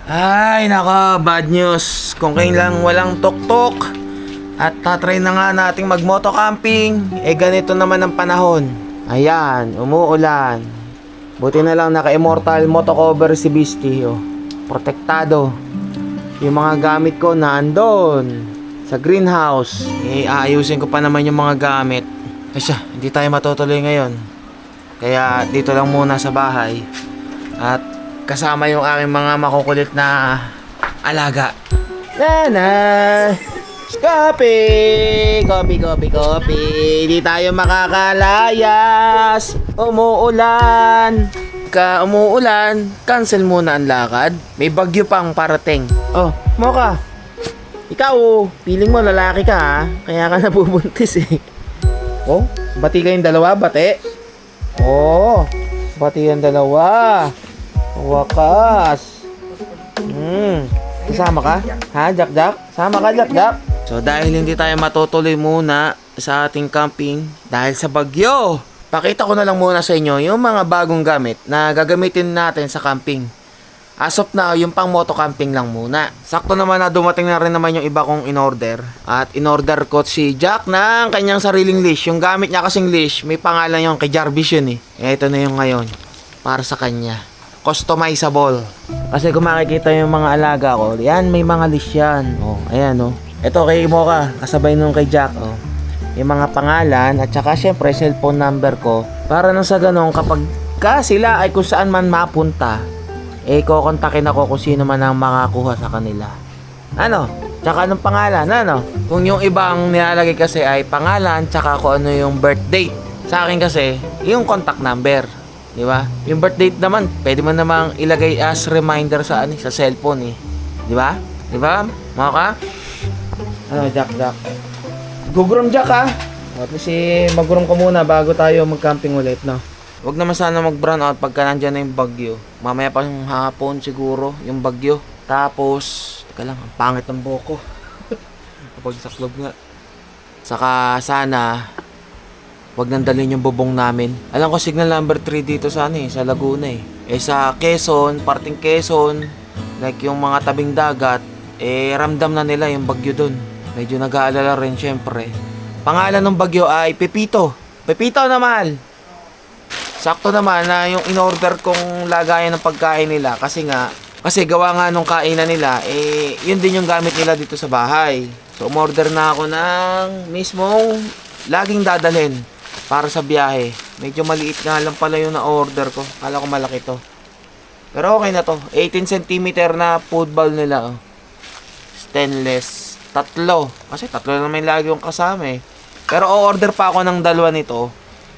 Ay, nako, bad news. Kung kailang walang tuktok at tatry na nga nating mag-moto camping, ganito naman ang panahon. Ayan, umuulan. Buti na lang naka-immortal moto cover si Beastie, oh. Protektado. Yung mga gamit ko na andon sa greenhouse. Aayusin ko pa naman yung mga gamit. Asya, hindi tayo matutuloy ngayon. Kaya dito lang muna sa bahay. At kasama yung aking mga makukulit na alaga. Nana! Coffee! Coffee! Di tayo makakalayas! Umuulan! Umuulan, cancel muna ang lakad. May bagyo pang parating. Oh, Mocha! Ikaw, feeling mo lalaki ka ha? Kaya ka nabubuntis eh. Oh, bati kayong dalawa, bati? Oh, bati yung dalawa. Wakas. Kasama ka? Ha, Jack? Sama ka, Jack? So, dahil hindi tayo matutuloy muna sa ating camping, dahil sa bagyo, pakita ko na lang muna sa inyo yung mga bagong gamit na gagamitin natin sa camping. As of now, yung pang moto camping lang muna. Sakto naman na dumating na rin naman yung iba kong in-order. At in-order ko si Jack ng kanyang sariling leash. Yung gamit niya kasing leash, may pangalan yung kay Jarvis yun eh. Ito na yung ngayon. Para sa kanya. Customizable. Kasi kung makikita yung mga alaga ko, yan, may mga leash yan. Oh, ayan oh. Ito kay Mocha, kasabay nung kay Jack oh. Yung mga pangalan at saka syempre cellphone number ko. Para nang sa ganun, kapag sila ay kung saan man mapunta, kukontakin ako kung sino man ang makakuha sa kanila. Ano? Tsaka anong pangalan? Ano? Kung yung ibang nilalagay kasi ay pangalan, tsaka kung ano yung birth date. Sa akin kasi, yung contact number. Di ba? Yung birth date naman, pwede mo namang ilagay as reminder sa sa cellphone eh. Di ba? Di ba? Mga ka? Ano, Jack? Gugurom Jack ha? At kasi magurom ko muna bago tayo mag-camping ulit, no? Huwag naman sana mag-brown out pagka nandyan na yung bagyo. Mamaya pa yung hapon siguro, yung bagyo. Tapos, teka lang, ang pangit ng buhok ko. Kapag saklob nga. Saka sana, huwag nang dalhin yung bubong namin. Alam ko signal number 3 dito sa sa Laguna eh. Sa Quezon, parting Quezon, like yung mga tabing dagat, ramdam na nila yung bagyo dun. Medyo nag-aalala rin syempre. Pangalan ng bagyo ay Pepito. Pepito na mahal! Sakto naman na yung in-order kong lagayan ng pagkain nila kasi gawa nga nung kainan nila, yun din yung gamit nila dito sa bahay. So, umorder na ako ng mismong laging dadalhin para sa biyahe. Medyo maliit nga lang pala yung na-order ko. Kala ko malaki to. Pero okay na to. 18 cm na food bowl nila. Oh. Stainless. Tatlo. Kasi tatlo naman yung lagi yung kasama eh. Pero o-order pa ako ng dalawa nito.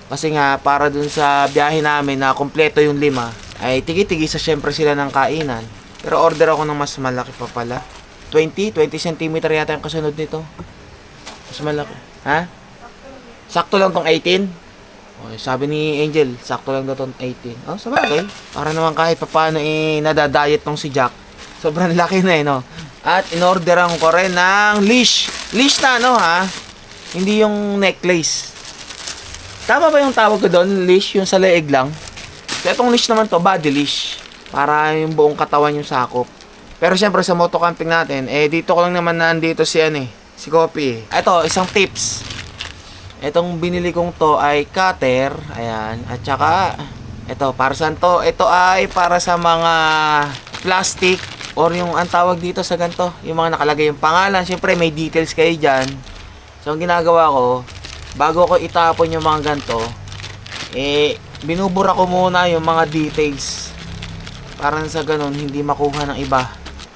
Kasi nga, para dun sa biyahe namin na kompleto yung 5, ay tigi-tigisa syempre sila ng kainan. Pero order ako ng mas malaki pa pala. 20 cm yata yung kasunod nito. Mas malaki. Ha? Sakto lang tong 18. O, sabi ni Angel, sakto lang daw tong 18. Oh, sabagay. Para naman kahit paano nadadayet tong si Jack. Sobrang laki na no. At in-orderan ko rin ng leash. Leash na ha? Hindi yung necklace. Tama ba yung tawag ko doon? Leash, yung sa leeg lang. Kaya itong leash naman to, body leash. Para yung buong katawan yung sakop. Pero syempre sa moto camping natin, dito ko lang naman nandito si si Kopi. Ito, isang tips. Itong binili kong to ay cutter. Ayan. At saka, ito, para saan to? Ito ay para sa mga plastic or yung ang tawag dito sa ganito. Yung mga nakalagay yung pangalan. Syempre may details kayo dyan. So, ang ginagawa ko, bago ko itapon yung mga ganito, binubura ko muna yung mga details. Para sa ganun, hindi makuha ng iba.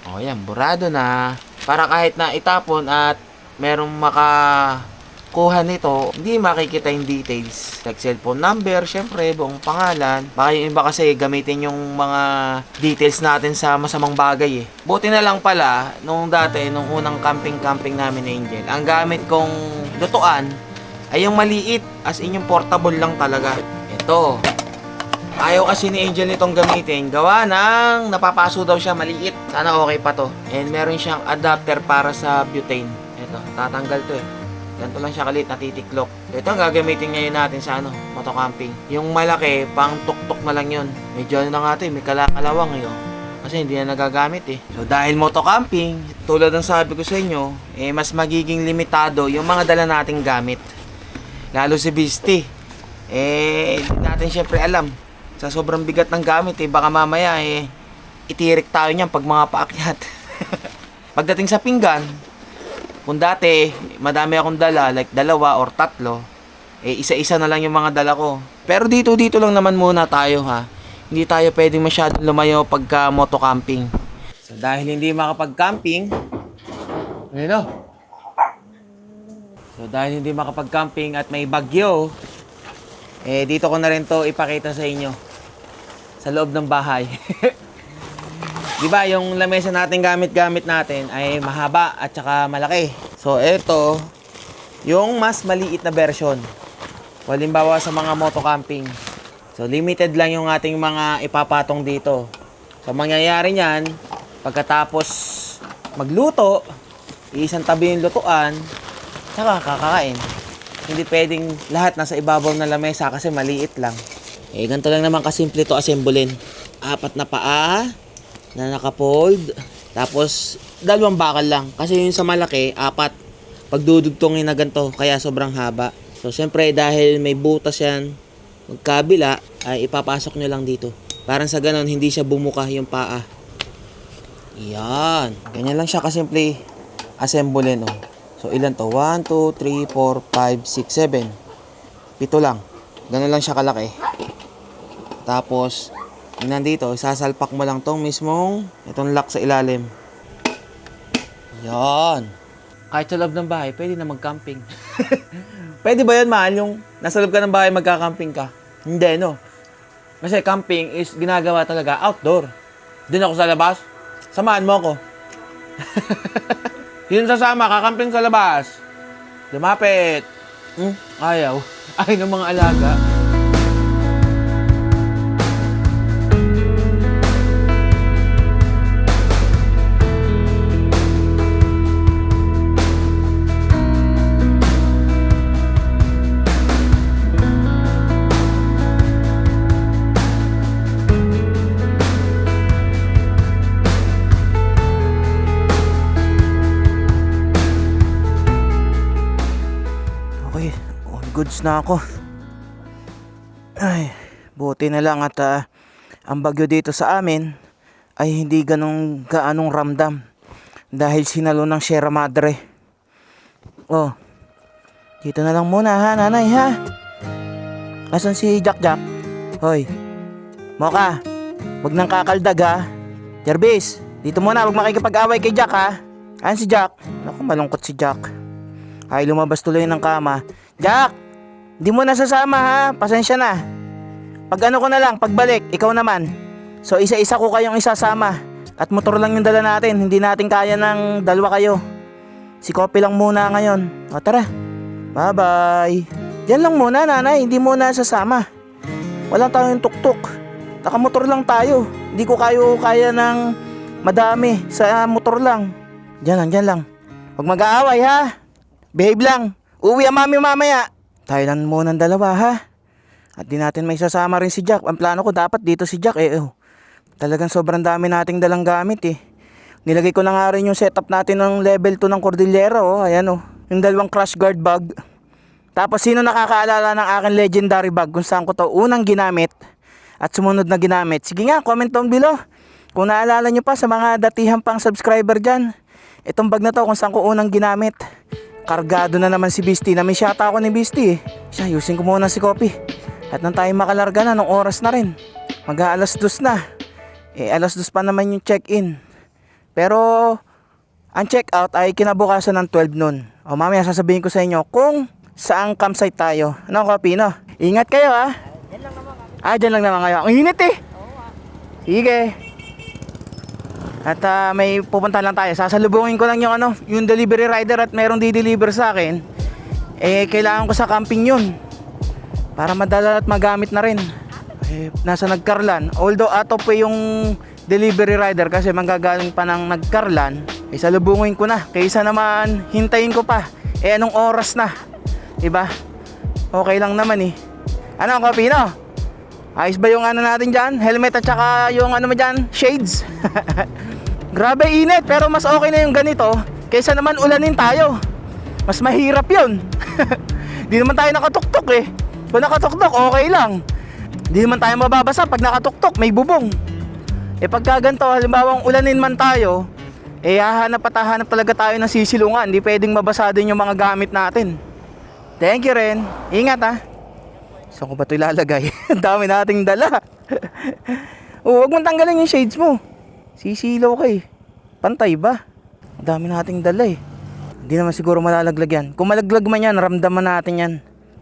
O yan, burado na. Para kahit na itapon at merong makakuha nito, hindi makikita yung details. Like cellphone number, syempre, buong pangalan. Baka yung iba kasi gamitin yung mga details natin sa masamang bagay eh. Buti na lang pala, nung dati, nung unang camping namin ni Angel, ang gamit kong lutuan ay yung maliit, as in yung portable lang talaga. Ito. Ayaw kasi ni Angel nitong gamitin. Gawa ng napapaso daw siya maliit. Sana okay pa to. And meron siyang adapter para sa butane. Ito, tatanggal to eh. Ganito lang siya kalit, natitiklok. Ito ang gagamitin ngayon natin sa moto camping. Yung malaki, pang tuktok na lang yun. Medyo na nga ito eh, may kalakalawang eh. Kasi hindi na nagagamit eh. So dahil moto camping, tulad ng sabi ko sa inyo, mas magiging limitado yung mga dala nating gamit. Lalo si Beastie. Hindi natin syempre alam. Sa sobrang bigat ng gamit baka mamaya itirik tayo niyan pag mga paakyat. Pagdating sa pinggan, kung dati madami akong dala, like 2 or 3, isa-isa na lang yung mga dala ko. Pero dito lang naman muna tayo ha. Hindi tayo pwedeng masyadong lumayo pagka moto camping. So dahil hindi makapag-camping, dahil hindi makapag-camping at may bagyo, dito ko na rin to ipakita sa inyo sa loob ng bahay. Di ba yung lamesa natin gamit natin ay mahaba at saka malaki. So ito yung mas maliit na version. Halimbawa sa mga moto camping. So limited lang yung ating mga ipapatong dito. So mangyayari niyan, pagkatapos magluto, isang tabi yung lutuan, saka kakain. Hindi pwedeng lahat nasa ibabaw ng lamesa kasi maliit lang. Ganito lang naman kasimple to assemblein. 4 na paa na naka-fold. Tapos 2 bakal lang. Kasi yung sa malaki, 4. Pagdudugtongin na ganito, kaya sobrang haba. So syempre dahil may butas yan, magkabila, ay ipapasok nyo lang dito. Parang sa ganon, hindi siya bumuka yung paa. Yan. Ganyan lang siya kasimple assemblein. So ilan to? 1, 2, 3, 4, 5, 6, 7. 7 lang. Ganun lang siya kalaki. Tapos yung nandito, sasalpak mo lang tong mismong itong lock sa ilalim. Yan. Kahit sa loob ng bahay, pwede na mag-camping. Pwede ba yan, mahal, yung nasa loob ka ng bahay magka-camping ka? Hindi, no? Kasi camping is ginagawa talaga outdoor. Doon ako sa labas, samahan mo ako. Yun sasama, kakamping sa labas. Lumapit. Ayaw. Ay ng mga alaga. Goods na ako. Ay, buti na lang at ang bagyo dito sa amin ay hindi gaanong ramdam dahil sinalo ng Sierra Madre. Dito na lang muna ha, nanay ha. Asan si Jack? Hoy, Moka, wag nang kakaldag ha. Jervis, dito muna, wag makikipag-away kay Jack ha. Ayan si Jack. Naku, malungkot si Jack. Ay, lumabas tuloy ng kama. Jack, di mo na sasama ha. Pasensya na. Pag ko na lang, pagbalik, ikaw naman. So isa-isa ko kayong isasama. At motor lang yung dala natin. Hindi natin kaya ng 2 kayo. Si Kopi lang muna ngayon. O tara. Bye-bye. Diyan lang muna, nanay. Hindi mo na sasama. Wala tayong tuktok. Nakamotor lang tayo. Hindi ko kaya ng madami sa motor lang. Diyan lang. Huwag mag-aaway ha. Behave lang. Uwi ang mami mamaya. Tayo lang muna ng 2 ha. At di natin may sasama rin si Jack. Ang plano ko dapat dito si Jack talagang sobrang dami nating dalang gamit Nilagay ko na nga rin yung setup natin ng level 2 ng Cordillera Ayan yung 2 crash guard bag. Tapos sino nakakaalala ng aking legendary bag kung saan ko to unang ginamit at sumunod na ginamit? Sige nga, comment down below kung naalala nyo pa sa mga datihang pang subscriber dyan. Itong bag na to kung saan ko unang ginamit. Kargado na naman si Beastie. Namiss yata ako ni Beastie Siya, ayusin ko muna si Kopi. At nang tayo makalarga na, ng oras na rin. Mag-aalas 2 na. Alas 2 pa naman yung check-in. Pero ang check-out ay kinabukasan ng 12 noon. Mamaya sasabihin ko sa inyo kung saang campsite tayo. Ano, Kopi, no? Ingat kayo ha. Diyan lang naman. Diyan lang naman kayo. Ang init Sige. At may pupunta lang tayo. Sasalubungin ko lang yung delivery rider at merong di-deliver sa akin. Kailangan ko sa camping yun. Para madala at magamit na rin. Nasa Nagkarlan. Although ato po yung delivery rider kasi manggagaling pa ng Nagkarlan. Salubungin ko na. Kaysa naman hintayin ko pa. Anong oras na? Diba? Okay lang naman Ano, Kopi, no? Ayos ba yung ano natin dyan? Helmet at saka yung ano mo dyan? Shades. Grabe init, pero mas okay na yung ganito kaysa naman ulanin tayo. Mas mahirap yun. Di naman tayo nakatuktok eh. Kung nakatuktok, okay lang. Di naman tayo mababasa pag nakatuktok, may bubong. Eh pagka ganito, halimbawa ulanin man tayo, eh hahanap at hahanap talaga tayo ng sisilungan. Hindi pwedeng mabasa din yung mga gamit natin. Thank you rin. Ingat ha. Saan ko ba ito ilalagay? Ang dami nating dala. Huwag mong tanggalin yung shades mo. Sisilaw ka eh. Pantay ba? Ang dami nating dala eh. Hindi naman siguro malalaglag yan. Kung malaglag man yan, ramdaman natin yan.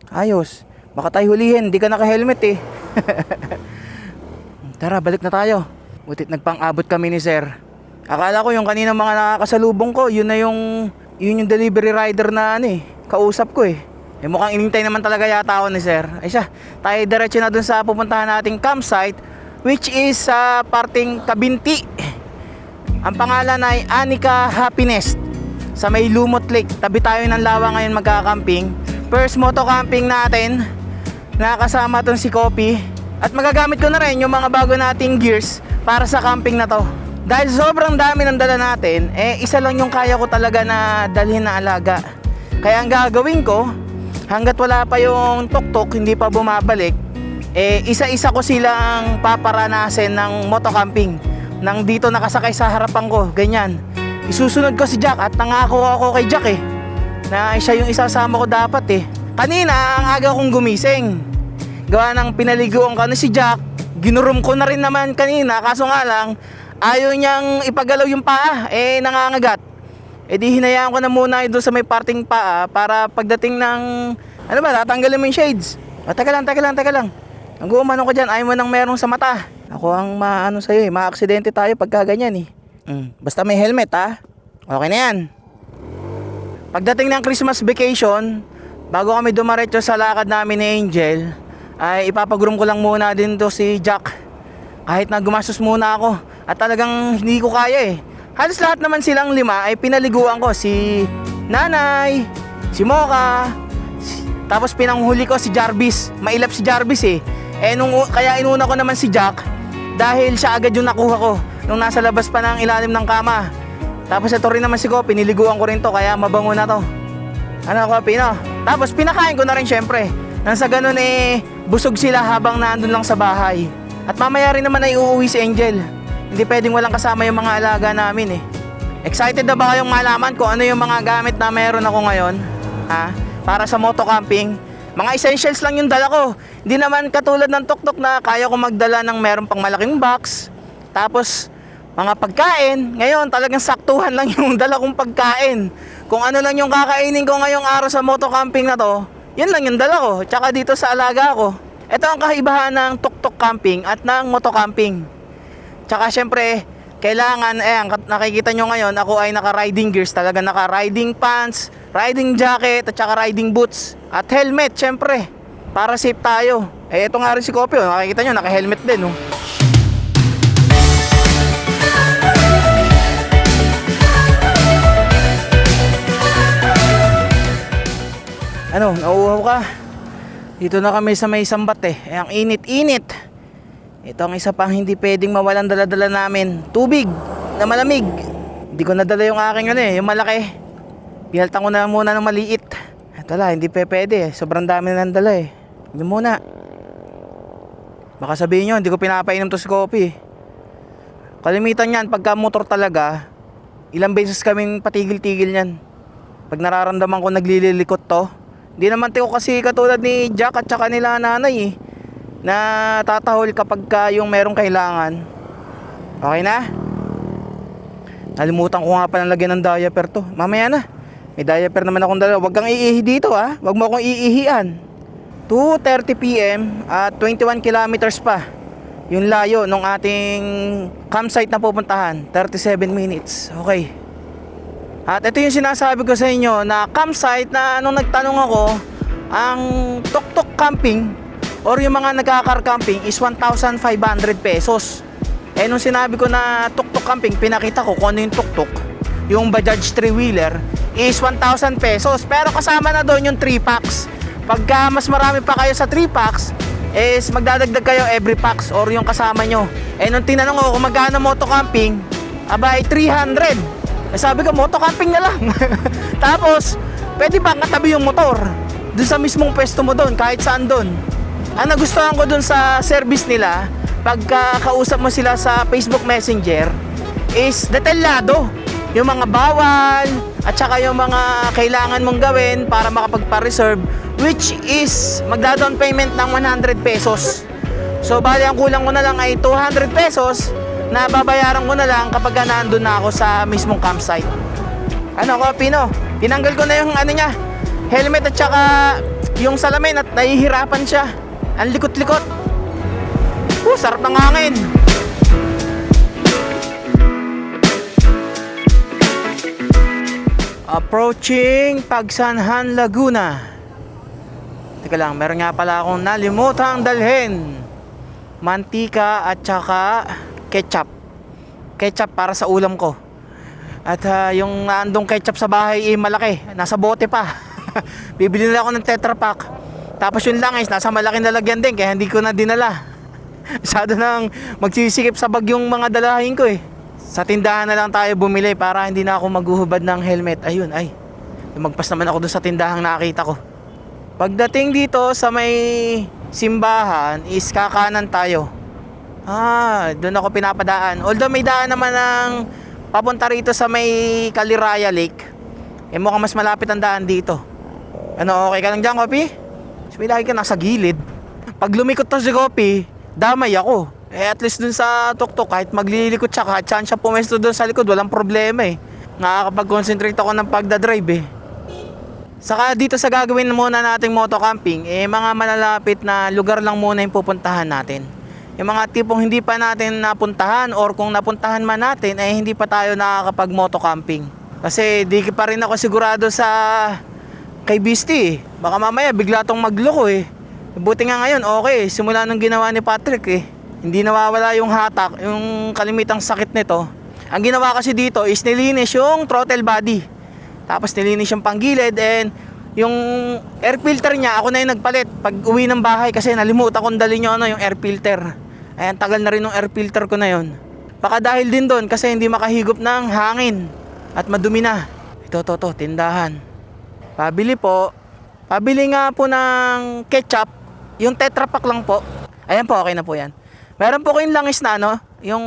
Ayos. Baka tayo hulihin. Hindi ka naka-helmet eh. Tara, balik na tayo. Butit nagpang-abot kami ni sir. Akala ko yung kanina mga nakakasalubong ko, yun yung delivery rider na ano eh. Kausap ko eh. Eh mukhang inintay naman talaga yata ako ni sir. Ay siya, tayo diretso na dun sa pupuntahan nating campsite, which is sa parting Kabinti. Ang pangalan ay Anika Happiness. Sa may Lumot Lake. Tabi tayo ng lawa ngayon magkakamping. First moto camping natin. Nakakasama tong si Kopi. At magagamit ko na rin yung mga bago nating gears para sa camping na to. Dahil sobrang dami ng dala natin, eh isa lang yung kaya ko talaga na dalhin na alaga. Kaya ang gagawin ko, hanggat wala pa yung tuktok, hindi pa bumabalik, eh isa-isa ko silang paparanasin ng motocamping. Nang dito nakasakay sa harapan ko, ganyan. Isusunod ko si Jack at nangako ako kay Jack eh, na siya yung isasama ko dapat eh. Kanina, ang aga kong gumising. Gawa ng pinaliguan ko na si Jack, ginurum ko na rin naman kanina, kaso nga lang, ayaw niyang ipagalaw yung paa, eh nangangagat. Eh di hinayaan ko na muna doon sa may parting paa para pagdating ng ano ba, tatanggalin mo yung shades. O teka lang. Ang guumano ko dyan, ayaw mo nang merong sa mata. Ako ang maano sa'yo eh, maaksidente tayo pagka ganyan eh. Basta may helmet ha. Okay na yan. Pagdating ng Christmas vacation, bago kami dumaretso sa lakad namin ni Angel, ay ipapagroom ko lang muna din to si Jack. Kahit na gumastos muna ako. At talagang hindi ko kaya eh. Halos lahat naman silang lima ay pinaliguan ko. Si Nanay, si Mocha, tapos pinanghuli ko si Jarvis. Mailap si Jarvis eh. Kaya inuna ko naman si Jack dahil siya agad yung nakuha ko nung nasa labas pa ng ilalim ng kama. Tapos ito rin naman si Kopi, niliguan ko rin to kaya mabango na to. Ano Kopi no? Tapos pinakain ko na rin syempre. Nang sa ganun eh busog sila habang naandun lang sa bahay. At mamaya rin naman ay uuwi si Angel. Hindi pwedeng walang kasama yung mga alaga namin eh. Excited na ba kayong malaman kung ano yung mga gamit na meron ako ngayon? Ha? Para sa moto camping? Mga essentials lang yung dala ko. Hindi naman katulad ng tuktok na kaya ko magdala ng meron pang malaking box. Tapos mga pagkain. Ngayon talagang saktuhan lang yung dala kong pagkain. Kung ano lang yung kakainin ko ngayong araw sa moto camping na to, yun lang yung dala ko. Tsaka dito sa alaga ko. Ito ang kaibahan ng tuktok camping at ng moto camping. Tsaka syempre, kailangan, nakikita nyo ngayon, ako ay naka-riding gears, talaga naka-riding pants, riding jacket, at saka riding boots, at helmet, syempre, para safe tayo. Eh, ito nga rin si Kopi, nakikita nyo, naka-helmet din, oh. Ano, nauuhaw ka? Dito na kami sa may sambat eh, ang init-init. Ito ang isa pang hindi pwedeng mawalan dala-dala namin. Tubig na malamig. Hindi ko nadala yung aking yung malaki. Pinaltan ko na muna ng maliit. Ito lang, hindi pwede. Sobrang dami na dala eh. Hindi muna. Baka sabihin nyo, hindi ko pinapainom to si Kopi. Kalimitan yan, pagka motor talaga, ilang beses kaming patigil-tigil yan. Pag nararamdaman ko naglililikot to. Hindi naman ko kasi katulad ni Jack at saka nila nanay eh, na tatahol kapag yung merong kailangan. Okay na? Nalimutan ko nga palang lagyan ng diaper to. Mamaya na. May diaper naman akong dala. Huwag kang iihi dito ha. Huwag mo akong iihian. 2:30 PM at 21 kilometers pa yung layo ng ating campsite na pupuntahan. 37 minutes. Okay. At ito yung sinasabi ko sa inyo na campsite na nung nagtanong ako, ang tuktok camping or yung mga nagkakar camping is 1,500 pesos. Eh nung sinabi ko na tuktok camping, pinakita ko kung ano yung tuktok. Yung Bajaj 3-wheeler is 1,000 pesos. Pero kasama na doon yung 3 packs. Pagka mas marami pa kayo sa 3 packs, is magdadagdag kayo every packs or yung kasama nyo. Eh nung tinanong ko kung magkano moto camping, abay 300. Eh sabi ko moto camping na lang. Tapos pwede ba katabi yung motor doon sa mismong pwesto mo doon, kahit saan doon. Ang nagustuhan ko doon sa service nila, pagka kausap mo sila sa Facebook Messenger, is detalyado yung mga bawal at saka yung mga kailangan mong gawin para makapagpa-reserve, which is magda-down payment ng 100 pesos. So bali ang kulang ko na lang ay 200 pesos na babayaran ko na lang kapag nandun na ako sa mismong campsite. Ano ko, Pino? Tinanggal ko na yung ano niya, helmet at saka yung salamin at nahihirapan siya. Ang likot-likot. Sarap ng hangin. Approaching Pagsanhan, Laguna. Teka lang, meron nga pala akong nalimutang dalhin. Mantika at saka ketchup. Ketchup para sa ulam ko. At yung andong ketchup sa bahay malaki, nasa bote pa. Bibili nila ako ng Tetra Pak. Tapos yung langis nasa malaking lalagyan din, kaya hindi ko na dinala. Masyado nang magsisikip sa bag yung mga dalahin ko eh. Sa tindahan na lang tayo bumili para hindi na ako maghuhubad ng helmet. Ayun, ay. Magpas naman ako doon sa tindahang nakita ko. Pagdating dito sa may simbahan is kakanan tayo. Doon ako pinapadaan. Although may daan naman ng papunta rito sa may Caliraya Lake. Eh mukhang mas malapit ang daan dito. Ano, okay ka lang dyan, Kopi? May lagi ka nasa gilid. Pag lumikot to si Kopi, damay ako. Eh at least dun sa tuktok, kahit maglilikot siya, kahit saan siya pumesto dun sa likod, walang problema eh. Nakakapag-concentrate ako ng pagdadrive eh. Saka dito sa gagawin muna nating moto camping, eh mga malalapit na lugar lang muna yung pupuntahan natin. Yung mga tipong hindi pa natin napuntahan or kung napuntahan man natin, eh hindi pa tayo nakakapag moto camping. Kasi di pa rin ako sigurado sa kay Beastie eh. Baka mamaya bigla tong magloko eh. Buti nga ngayon, okay, simula nung ginawa ni Patrick eh. Hindi nawawala yung hatak, yung kalimitang sakit nito. Ang ginawa kasi dito is nilinis yung throttle body. Tapos nilinis yung panggilid and yung air filter niya, ako na yung nagpalit pag uwi ng bahay kasi nalimutan kong dalhin yung air filter. Ayan, tagal na rin yung air filter ko na yun. Baka dahil din doon kasi hindi makahigop ng hangin at madumi na. Ito, tindahan. Pabili po. Pabili nga po ng ketchup. Yung Tetra Pak lang po. Ayan po, okay na po yan. Meron po kayong langis na yung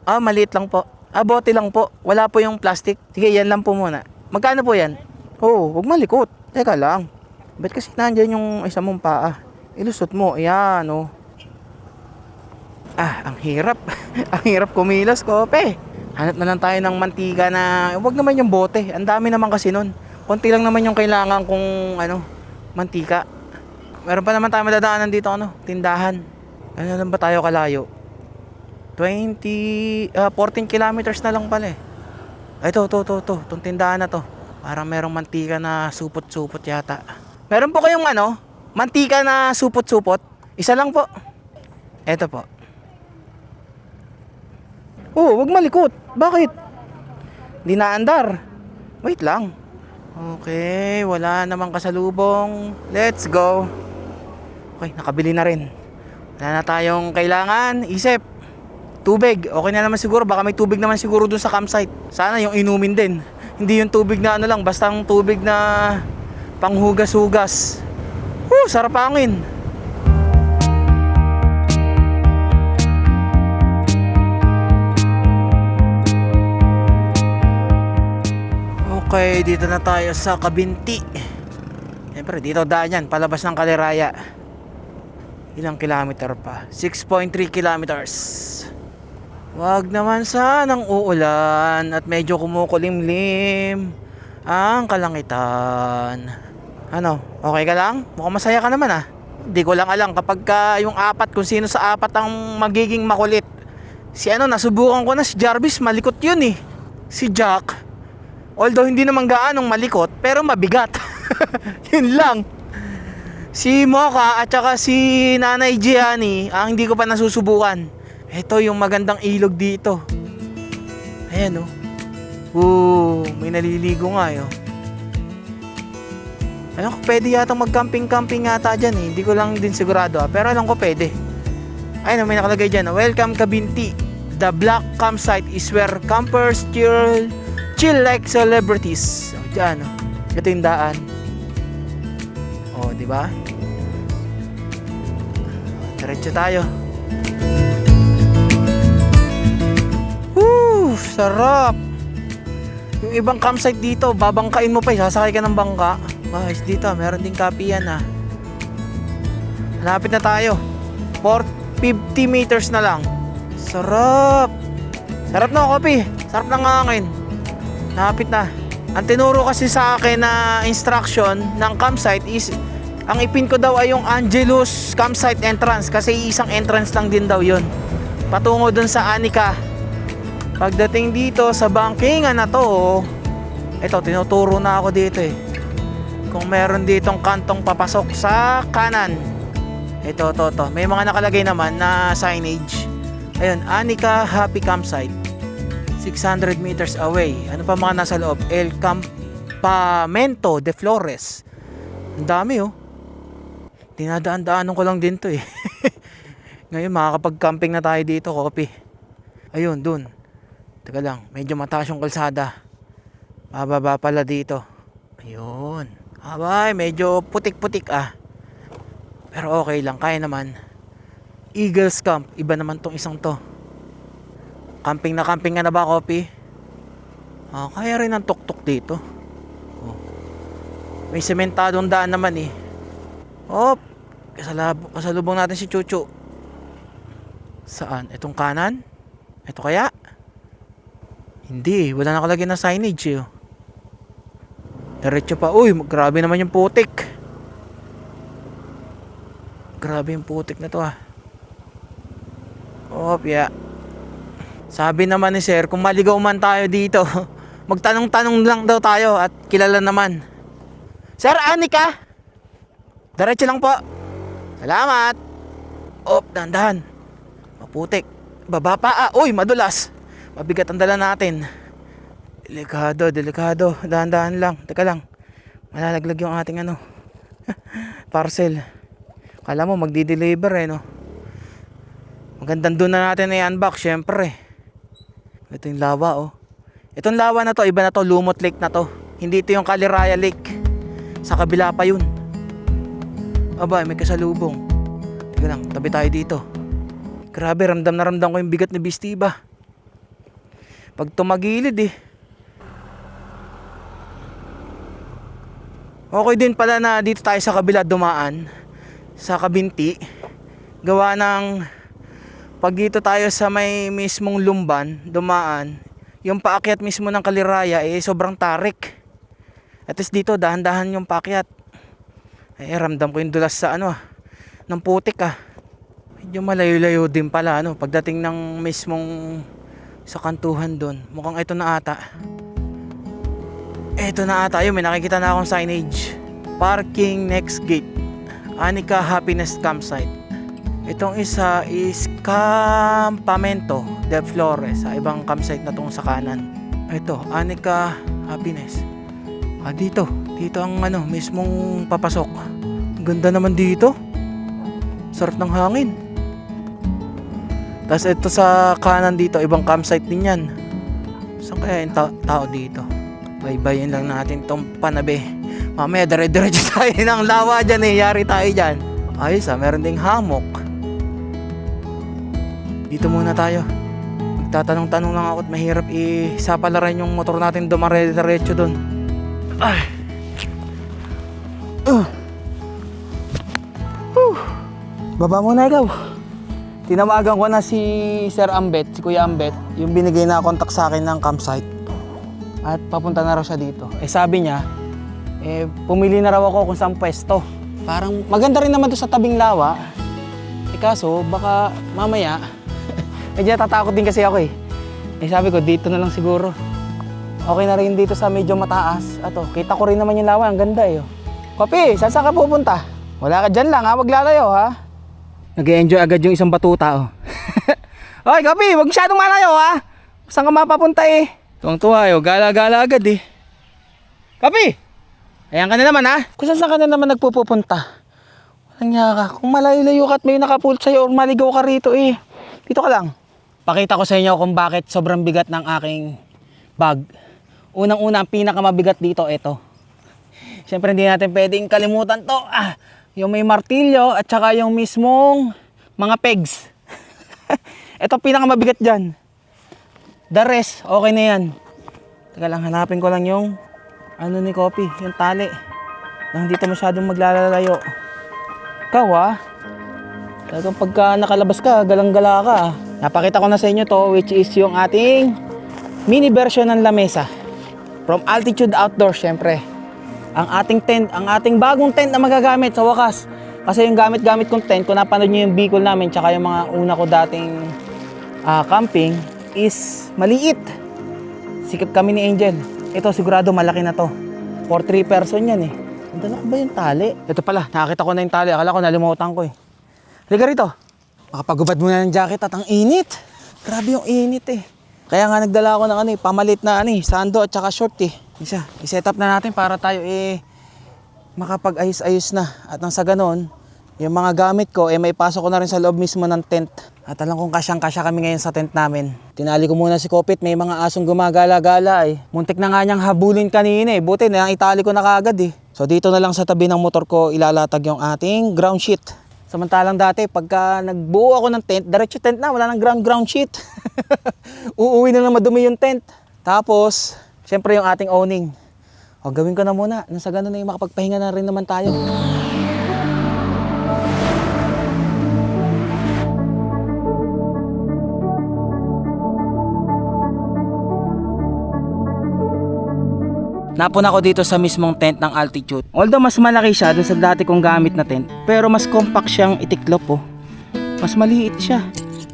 maliit lang po. Bote lang po. Wala po yung plastic. Sige, yan lang po muna. Magkano po yan? Huwag malikot. Teka lang. Ba't kasi nandyan yung isa mong paa? Ilusot mo. Ayan, ang hirap. Ang hirap kumilos, Kope. Hanap na lang tayo ng mantika na, huwag naman yung bote. Ang dami naman kasi nun. Konti lang naman yung kailangan kung mantika. Meron pa naman tayo madadaanan dito, tindahan. Ano lang ba tayo kalayo? 14 kilometers na lang pala eh. Ito, itong tindahan na to. Parang merong mantika na supot-supot yata. Meron po kayong mantika na supot-supot? Isa lang po. Ito po. Wag malikot. Bakit? Di naandar. Wait lang. Okay, wala namang kasalubong. Let's go. Okay, nakabili na rin. Wala na tayong kailangan. Isip. Tubig. Okay na naman siguro. Baka may tubig naman siguro dun sa campsite. Sana yung inumin din. Hindi yung tubig na lang. Basta ang tubig na panghugas-hugas. Sarap hangin. Okay, dito na tayo sa Kabinti. Siyempre, dito daan yan. Palabas ng Caliraya. Ilang kilometer pa? 6.3 kilometers. Wag naman sanang uulan at medyo kumukulimlim ang kalangitan. Okay ka lang? Mukhang masaya ka naman Hindi ko lang alam kapag yung apat, kung sino sa apat ang magiging makulit. Si nasubukan ko na si Jarvis, malikot yun eh. Si Jack, although hindi naman gaanong malikot, pero mabigat. Yun lang. Si Mocha at saka si Nanay Gianni, ang hindi ko pa nasusubukan. Ito yung magandang ilog dito. Ayan may naliligo nga Alam ko pwede yata mag-camping-camping yata dyan eh. Hindi ko lang din sigurado pero alam ko pwede. Ayun, may nakalagay dyan. Welcome Cabinti. The black campsite is where campers chill like celebrities. So, dyan, oh. Ito yung daan. Oh, di ba? Diretso tayo. Woo! Sarap! Yung ibang campsite dito, babangkain mo pa eh. Sasakay ka ng bangka. Guys, dito, meron din kapiyan ah. Malapit na tayo. 50 meters na lang. Sarap! Sarap na kopi. Sarap ng hangin. Malapit na. Ang tinuro kasi sa akin na instruction ng campsite is ang ipin ko daw ay yung Angelus campsite entrance kasi isang entrance lang din daw yun patungo dun sa Anika. Pagdating dito sa bangkingan na to, ito tinuturo na ako dito eh, kung meron ditong kantong papasok sa kanan. Ito may mga nakalagay naman na signage. Ayun, Anika Happy Campsite, 600 meters away. Ano pa mga nasa loob? El Campamento de Flores. Ang dami oh. Dinadaan-daanan ko lang din to eh. Ngayon makakapag-camping na tayo dito, kopi. Ayun, dun. Teka lang, medyo mataas yung kalsada. Bababa pala dito. Ayun. Abay, medyo putik-putik ah. Pero okay lang, kaya naman. Eagles Camp, iba naman tong isang to. Camping ka na ba, kopi? Kaya rin ang tuktok dito. Oh. May sementadong daan naman eh. Oh, kasalubong natin si Chuchu. Saan? Itong kanan? Ito kaya? Hindi, wala nakalagay na signage eh. Diretso pa. Uy, grabe naman yung putik. Grabe yung putik na to ah. Oh, yeah. Sabi naman ni sir, kung maligaw man tayo dito, magtanong-tanong lang daw tayo at kilala naman. Sir, Anika? Diretso lang po. Salamat. Oh, dahan-dahan. Maputik. Baba pa. Uy, madulas. Mabigat ang dala natin. Delikado. Dahan-dahan lang. Teka lang. Malalaglag yung ating parcel. Kala mo magdi-deliver eh, no? Magandang doon na natin i-unbox, syempre. Ito yung lawa, oh. Itong lawa na to, iba na to, Lumot Lake na to. Hindi ito yung Caliraya Lake. Sa kabila pa yun. Aba, may kasalubong. Teka lang, tabi tayo dito. Grabe, ramdam na ramdam ko yung bigat ni Bistiba. Pag tumagilid eh. Okay din pala na dito tayo sa kabila dumaan. Sa Cabinti. Gawa ng pag dito tayo sa may mismong Lumban, dumaan. Yung paakyat mismo ng Caliraya eh sobrang tarik. At least dito, dahan-dahan yung paakyat. Ramdam ko yung dulas sa ng putik ah. Medyo malayo-layo din pala pagdating ng mismong sa kantuhan doon. Mukhang ito na ata. Yun, may nakikita na akong signage. Parking next gate. Anika Happiness Campsite. Itong isa is Campamento de Flores. Sa ibang campsite na tong sa kanan. Ito, Anika Happiness. Dito ang mismong papasok. Ganda naman dito. Sarap ng hangin. Tapos ito sa kanan dito, ibang campsite din yan. Saan kaya yung tao dito? Baybayin lang natin tong panabe. Mamaya dire-diretso tayo ng lawa dyan eh. Yari tayo dyan. Ayos meron ding hammock. Dito muna tayo. Magtatanong-tanong lang ako at mahirap isapalaran yung motor natin dumare-diretso dun. Ay. Baba muna ikaw. Tinawagan ko na si Sir Ambet, si Kuya Ambet, yung binigay na contact sa akin ng campsite. At papunta na raw siya dito. Sabi niya, pumili na raw ako kung saan pwesto. Parang maganda rin naman to sa tabing lawa. Kaso baka mamaya, medyo natatakot din kasi ako eh. Sabi ko dito na lang siguro. Okay na rin dito sa medyo mataas. Kita ko rin naman yung lawa, ang ganda eh. Kopi, saan ka pupunta? Wala ka dyan lang ha, wag lalayo ha. Nag-enjoy agad yung isang batuta Hoy, Kopi, wag masyadong malayo ha. Saan ka mapapunta eh? Tuwang-tuwa gala-gala agad eh. Kopi! Ayan ka na naman ha. Kung saan ka na naman nagpupunta? Walang niya ka. Kung malayo-layo ka at may nakapult sa'yo or maligaw ka rito eh. Dito ka lang. Pakita ko sa inyo kung bakit sobrang bigat ng aking bag. Unang-una, ang pinakamabigat dito, ito. Siyempre hindi natin pwedeng kalimutan to. Yung may martilyo at saka yung mismong mga pegs. Ito pinakamabigat dyan. The rest, okay na yan. Teka lang, hanapin ko lang yung ano ni Kopi, yung tali. Nang dito masyadong maglalalayo. Ikaw talagang pagka nakalabas ka, galang-gala ka. Napakita ko na sa inyo to, which is yung ating mini version ng lamesa. From Altitude Outdoors, syempre. Ang ating tent, ang ating bagong tent na magagamit sa wakas. Kasi yung gamit-gamit kong tent, kung napanood nyo yung Bicol namin, tsaka yung mga una ko dating camping, is maliit. Sikip kami ni Angel. Ito sigurado malaki na to. For 3 person yan eh. Dala ko ba yung tali? Ito pala, nakakita ko na yung tali. Akala ko nalimutan ko eh. Halika rito. Makapagubad muna ng jacket at ang init. Grabe yung init eh. Kaya nga nagdala ako ng pamalit na sando at saka short eh. I-set up na natin para tayo makapag-ayos-ayos na. At nang sa ganon, yung mga gamit ko may pasok ko na rin sa loob mismo ng tent. At alam kong kasyang-kasya kami ngayon sa tent namin. Tinali ko muna si Kopit, may mga asong gumagala-gala eh. Muntik na nga niyang habulin kanina eh. Buti na itali ko na kaagad eh. So dito na lang sa tabi ng motor ko ilalatag yung ating ground sheet. Samantalang dati pagka nagbuo ako ng tent, diretso tent na, wala nang ground sheet. Uuwi na lang madumi yung tent. Tapos, syempre yung ating awning. O gawin ko na muna, nang sa ganun na makapagpahinga na rin naman tayo. Napuna ko dito sa mismong tent ng Altitude. Although mas malaki siya dun sa dati kong gamit na tent, pero mas compact siyang itiklop oh. Mas maliit siya.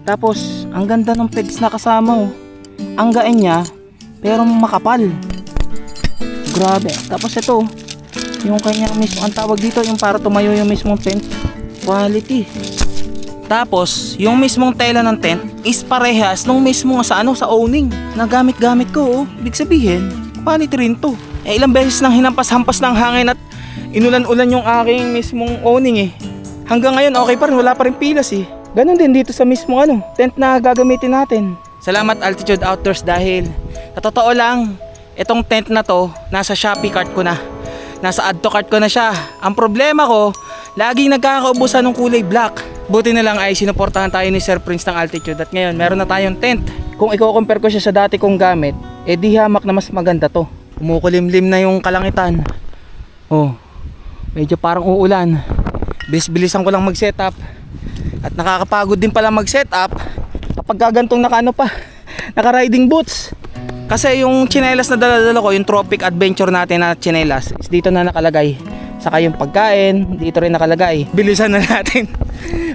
Tapos, ang ganda ng pegs na kasama oh. Ang gaan niya, pero makapal. Grabe. Tapos ito, yung kanya mismo, ang tawag dito, yung para tumayo yung mismong tent. Quality. Tapos, yung mismong tela ng tent is parehas nung mismo sa awning na gamit-gamit ko oh. Ibig sabihin, quality rin to. Ilang beses nang hinampas-hampas ng hangin at inulan-ulan yung aking mismong awning eh. Hanggang ngayon okay pa rin, wala pa rin pilas eh. Ganon din dito sa mismong tent na gagamitin natin. Salamat Altitude Outdoors dahil sa totoo lang, itong tent na to, nasa Shopee cart ko na. Nasa add to cart ko na siya. Ang problema ko, laging nagkakaubusan ng kulay black. Buti na lang ay sinuportahan tayo ni Sir Prince ng Altitude at ngayon meron na tayong tent. Kung i-compare ko siya sa dati kong gamit, di hamak na mas maganda to. Kumukulimlim na yung kalangitan. Oh, medyo parang uulan. Bilis-bilisan ko lang mag-setup. At nakakapagod din pala mag-setup kapag gagantong naka-riding boots. Kasi yung tsinelas na dala-dala ko, yung Tropic Adventure natin na tsinelas, is dito na nakalagay. Saka yung pagkain, dito rin nakalagay. Bilisan na natin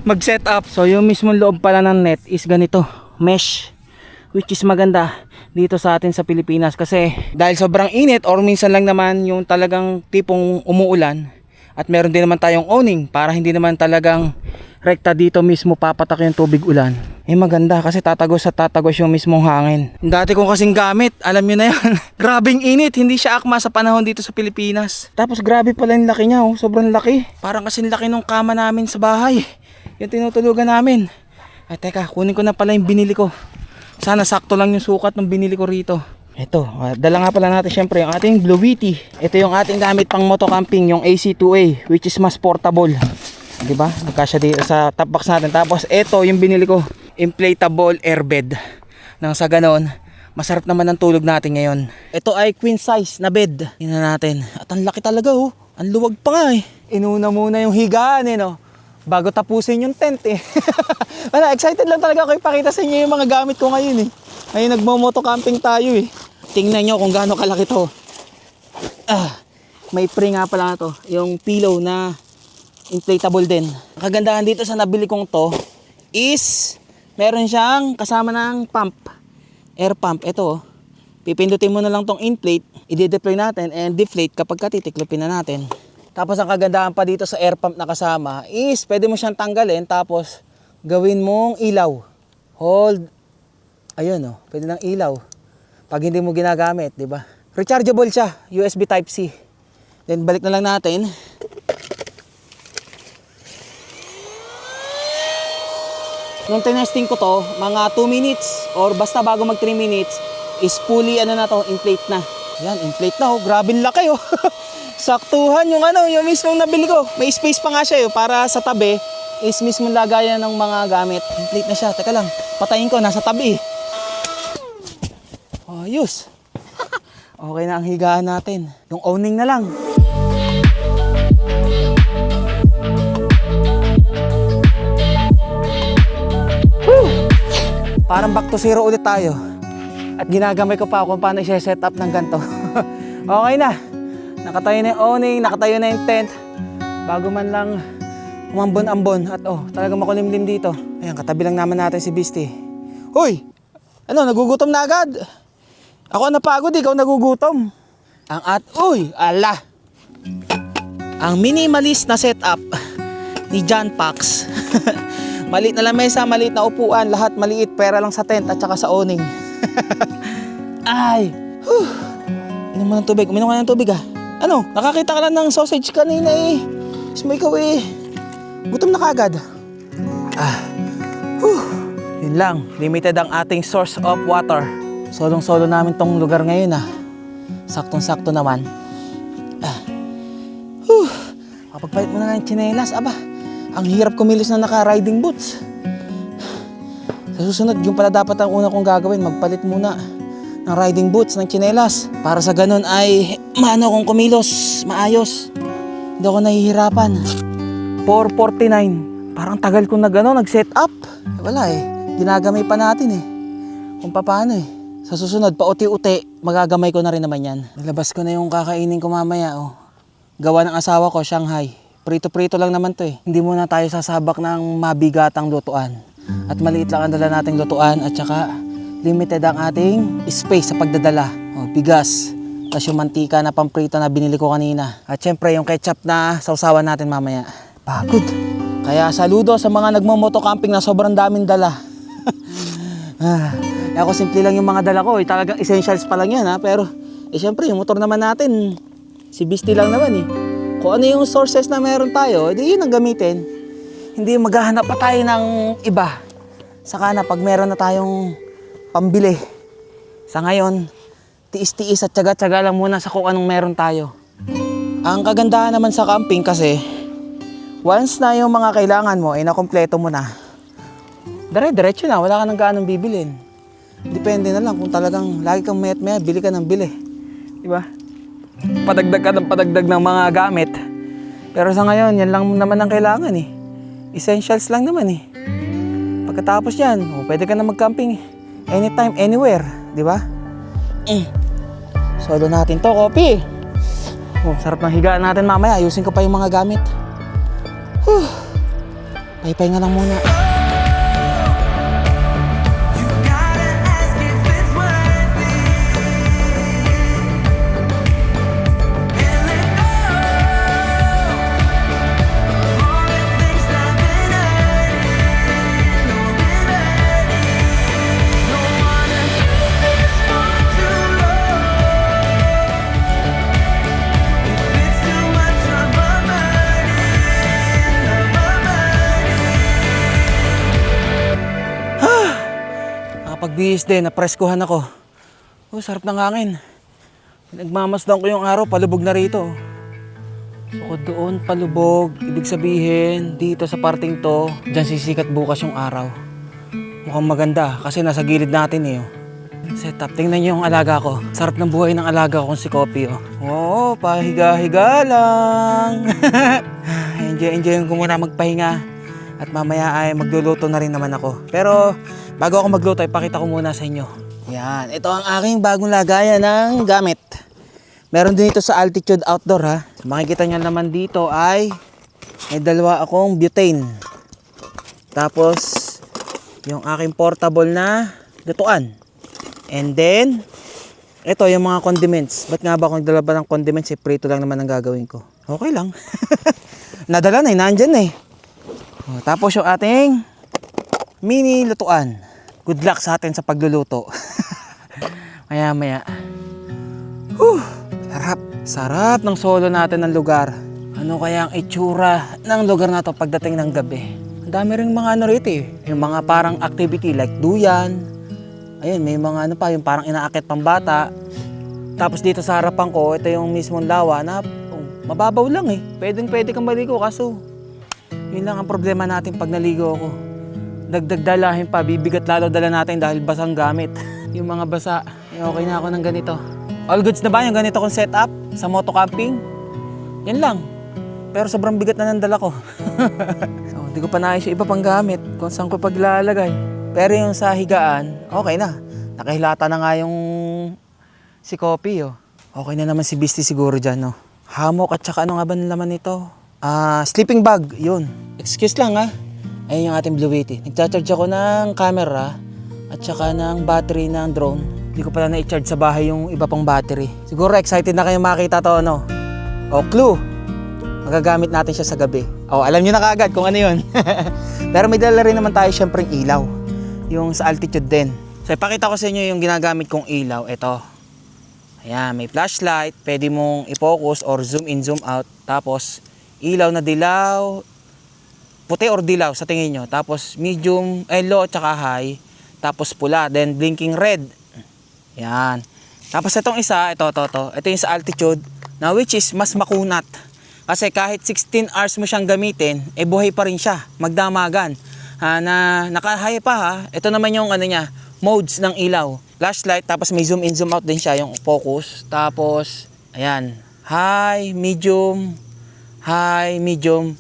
mag-setup. So yung mismong loob pala ng net is ganito, mesh. Which is maganda dito sa atin sa Pilipinas kasi dahil sobrang init or minsan lang naman yung talagang tipong umuulan at meron din naman tayong awning para hindi naman talagang rekta dito mismo papatak yung tubig ulan. Maganda kasi tatagos yung mismong hangin. Dati kong kasing gamit, alam nyo na yan. Grabing init, hindi siya akma sa panahon dito sa Pilipinas. Tapos grabe pala yung laki niya, sobrang laki. Parang kasing laki ng kama namin sa bahay. Yung tinutulugan namin. Ay teka, kunin ko na pala yung binili ko. Sana sakto lang yung sukat ng binili ko rito. Ito, dala nga pala natin syempre yung ating Blue Witty. Ito yung ating gamit pang motocamping, yung AC2A, which is mas portable. Diba? Nagkasya dito sa top box natin. Tapos ito yung binili ko, inflatable airbed. Nang sa ganon, masarap naman ang tulog natin ngayon. Ito ay queen size na bed. Tingnan natin. At ang laki talaga oh. Ang luwag pa nga eh. Inuna muna yung higaan no. Bago tapusin yung tent eh. Wala, excited lang talaga ako ipakita sa inyo yung mga gamit ko ngayon eh. Ngayon nagmo-moto camping tayo eh. Tingnan nyo kung gaano kalaki to. May pre nga pala to. Yung pillow na inflatable din. Ang kagandahan dito sa nabili kong to is meron siyang kasama ng pump. Air pump. Ito oh. Pipindutin mo na lang tong inflate. I-deploy natin and deflate kapag titiklopin na natin. Tapos ang kagandahan pa dito sa air pump na kasama is pwede mo siyang tanggalin tapos gawin mong ilaw. Hold. Ayun oh, pwede ng ilaw. Pag hindi mo ginagamit, 'di ba? Rechargeable siya, USB Type-C. Then balik na lang natin. Nung tinesting ko to, mga 2 minutes or basta bago mag 3 minutes is fully ano na to, inflate na. Yan, inflate na oh. Grabe laki oh. Saktuhan yung ano, yung mismong nabili ko. May space pa nga siya para sa tabi is mismong lagayan ng mga gamit. Inflate na siya. Teka lang, patayin ko, nasa tabi. Ayos. Okay na ang higaan natin. Yung owning na lang. Parang back to zero ulit tayo. At ginagamay ko pa kung paano i-set up ng ganito. Okay na. Nakatayo na yung awning, nakatayo na yung tent. Bago man lang umambon-ambon. At talagang makulimlim dito. Ayan, katabi lang naman natin si Beastie. Hoy! Ano, nagugutom na agad? Ako napagod, ikaw nagugutom. Ala! Ang minimalist na setup ni John Pax. Maliit na lamesa, maliit na upuan, lahat maliit, pera lang sa tent at saka sa awning. Ay! Inom mo ng tubig, uminom ka ng tubig ah. Ano, nakakita ka lang ng sausage kanina eh. Ismo ikaw eh. Gutom na kagad. Yun lang, limited ang ating source of water. Solong-solo namin tong lugar ngayon ah. Saktong-sakto naman. Kapagpalit mo na ng tsinelas, aba. Ang hirap kumilos na naka-riding boots. Sa susunod, yung pala dapat ang una kong gagawin, magpalit muna ng riding boots, ng tsinelas. Para sa ganun ay maano kong kumilos, maayos. Hindi ako nahihirapan. 449. Parang tagal kong nag-set up. Wala eh. Ginagamay pa natin eh. Kung paano eh. Sa susunod, pauti-uti, magagamay ko na rin naman yan. Nilabas ko na yung kakainin ko mamaya oh. Gawa ng asawa ko, Shanghai. Prito-prito lang naman to eh. Hindi muna tayo sasabak ng mabigatang lutuan. At maliit lang ang dala nating lutuan at saka limited ang ating space sa pagdadala. Bigas. Tapos yung mantika na pamprito na binili ko kanina. At syempre yung ketchup na sausawan natin mamaya. Pagod. Kaya saludo sa mga nagmo-motocamping na sobrang daming dala. Ako simple lang yung mga dala ko. Talagang essentials pa lang yan ha. Pero syempre yung motor naman natin, si Beastie lang naman eh. Kung ano yung sources na meron tayo, edi yun ang gamitin. Hindi maghahanap pa tayo ng iba. Saka na pag meron na tayong pambili. Sa ngayon, tiis-tiis at tsaga-tsaga lang muna sa kung anong meron tayo. Ang kagandahan naman sa camping kasi, once na yung mga kailangan mo, ay nakompleto mo na. Dire-diretso na, wala ka nang gaanong bibilin. Depende na lang kung talagang lagi kang mayat-maya, bili ka ng bili. Diba? Padagdag ka ng padagdag ng mga gamit. Pero sa ngayon, yan lang naman ang kailangan eh. Essentials lang naman eh. Pagkatapos yan, pwede ka na mag-camping anytime, anywhere. Di ba? Solo natin to, coffee. Sarap ng higaan natin mamaya. Ayusin ko pa yung mga gamit. Pahipahinga lang muna. Pagbihis din, napreskuhan ako. Sarap ng hangin. Nagmamasdan ko yung araw, palubog na rito. So doon palubog, ibig sabihin dito sa parting to, dyan sisikat bukas yung araw. Mukhang maganda kasi nasa gilid natin eh. Setup, tingnan nyo yung alaga ko. Sarap ng buhay ng alaga ko si Kopi oh. Pahiga-higa lang. Enjoy ko muna magpahinga. At mamaya ay magluluto na rin naman ako. Pero bago ako magluto, ipakita ko muna sa inyo. Yan, ito ang aking bagong lagayan ng gamit. Meron din ito sa Altitude Outdoor ha. Makikita nyo naman dito ay may dalawa akong butane. Tapos yung aking portable na lutuan. And then ito yung mga condiments. Ba't nga ba kung dala ba ng condiments? Prito lang naman ang gagawin ko. Okay lang. Nadala na nandyan eh. Tapos yung ating mini lutuan. Good luck sa atin sa pagluluto. Maya-maya. Sarap. Sarap ng solo natin ng lugar. Ano kaya ang itsura ng lugar na to pagdating ng gabi? Ang dami ring mga ano rito eh. Yung mga parang activity like duyan. Ayun, may mga ano pa, yung parang inaakit pang bata. Tapos dito sa harapan ko, ito yung mismong lawa na mababaw lang eh. Pwede kang maligo kaso yun lang ang problema natin pag naligo ako. Dagdag dalahin pa, bibigat lalo dala natin dahil basang gamit. Yung mga basa, okay na ako ng ganito. All goods na ba yung ganito kong setup sa moto camping? Yan lang. Pero sobrang bigat na ng dala ko. So, hindi ko pa naayos yung iba pang gamit kung saan ko paglalagay. Pero yung sa higaan, okay na. Nakahilata na nga yung si Kopi, oh. Okay na naman si Beastie siguro dyan, no? Hammock at saka ano nga ba laman nito? Sleeping bag, yun. Excuse lang, ha? Ayun yung ating Blue Yeti. Nagcha-charge ako ng camera at saka ng battery ng drone. Hindi ko pala na-charge sa bahay yung iba pang battery. Siguro excited na kayo makita to, no? O, clue. Magagamit natin siya sa gabi. O, alam nyo na kaagad kung ano yun. Pero may dala rin naman tayo syempreng ilaw. Yung sa altitude din. So, ipakita ko sa inyo yung ginagamit kong ilaw. Ito. Ayan, may flashlight. Pwede mong i-focus or zoom in, zoom out. Tapos, ilaw na dilaw. Puti or dilaw sa tingin nyo. Tapos, medium, low at saka high. Tapos, pula. Then, blinking red. Yan. Tapos itong isa, ito yung sa altitude, na which is mas makunat. Kasi kahit 16 hours mo siyang gamitin, buhay pa rin siya, magdamagan. Na naka-high pa ha. Ito naman yung ano niya, modes ng ilaw. Flashlight, tapos may zoom in, zoom out din siya, yung focus. Tapos, ayan, high, medium.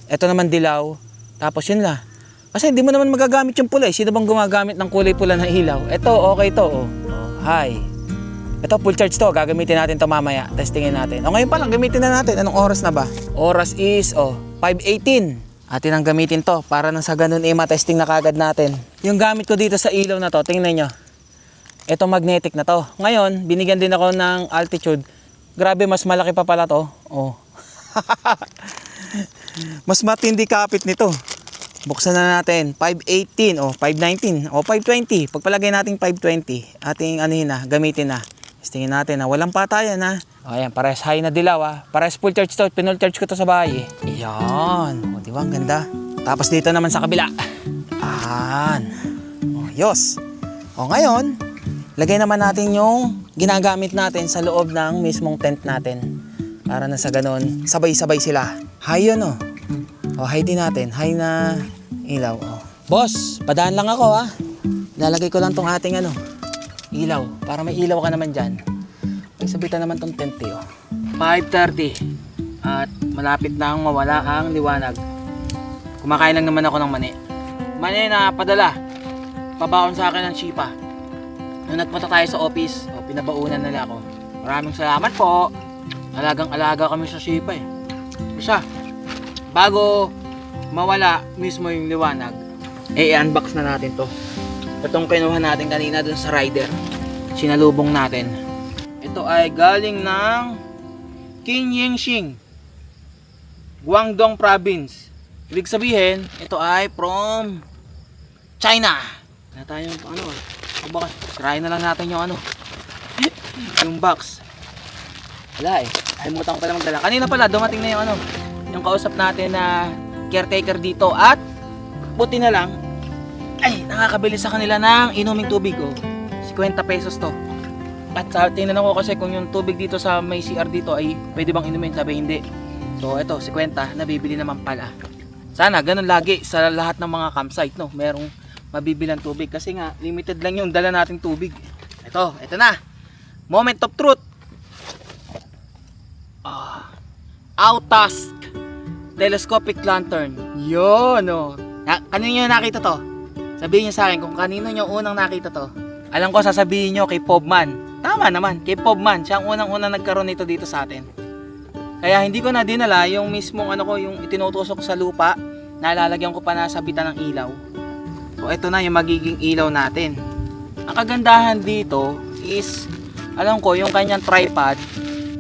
Ito naman dilaw. Tapos yun lang. Kasi hindi mo naman magagamit yung pula. Sino bang gumagamit ng kulay pula na ilaw? Ito, okay to. Oh. Hi. Ito, full charge to. Gagamitin natin to mamaya. Testingin natin. O ngayon pa lang, gamitin na natin. Anong oras na ba? Oras is, 5:18. Atin ang gamitin to. Para nang sa ganun, matesting na kagad natin. Yung gamit ko dito sa ilaw na to, tingnan nyo. Ito, magnetic na to. Ngayon, binigyan din ako ng altitude. Grabe, mas malaki pa pala to. Oh. Mas matindi kapit nito. Buksan na natin. 518 o 519 o 520. Pagpalagay natin 520, ating gamitin na. Tingin natin na walang patayan na. O ayan, pares high na dilaw ha. Pares full charge to. Pinol charge ko to sa bahay. Ayan. O diba, ang ganda. Tapos dito naman sa kabila. Ayan. O yos. O ngayon, lagay naman natin yung ginagamit natin sa loob ng mismong tent natin. Para na sa ganun, sabay-sabay sila. High yun o. O high din natin. High na ilaw. O. Boss, padaan lang ako ha. Lalagay ko lang tong ating ilaw. Para may ilaw ka naman dyan. May sabitan naman tong tent eh. 5:30. At malapit na ang mawala ang liwanag. Kumakain lang naman ako ng mani. Mani na padala. Pabaon sa akin ng Shipa. Nung nagpunta tayo sa office, pinabaunan nila ako. Maraming salamat po. Alagang-alaga kami sa Shipa eh. Isa, bago mawala mismo yung liwanag, i-unbox na natin to. Itong kinuha natin kanina dun sa rider. Sinalubong natin. Ito ay galing ng Qinyingxing, Guangdong Province. Ibig sabihin, ito ay from China. Wala tayong baka sirahin na lang natin yung yung box. Wala eh. Alimutan ko pala magdala. Kanina pala dumating na yung kausap natin na caretaker dito at buti na lang ay nakakabili sa kanila ng inuming tubig 50 pesos to. At tinanong ko kasi kung yung tubig dito sa may CR dito ay pwede bang inumin, sabi hindi. So ito 50 nabibili naman pala. Sana ganun lagi sa lahat ng mga campsite merong mabibilang tubig kasi nga limited lang yung dala nating tubig. Ito na. Moment of truth. Autask telescopic lantern. Yun kanino nyo nakita to? Sabihin nyo sa akin kung kanino nyo unang nakita to. Alam ko sasabihin nyo kay Pobman. Tama naman, kay Pobman. Siya ang unang-unang nagkaroon nito dito sa atin. Kaya hindi ko na dinala yung mismong yung itinutusok sa lupa na lalagyan ko pa na sabitan ng ilaw. So ito na yung magiging ilaw natin. Ang kagandahan dito is alam ko yung kanyang tripod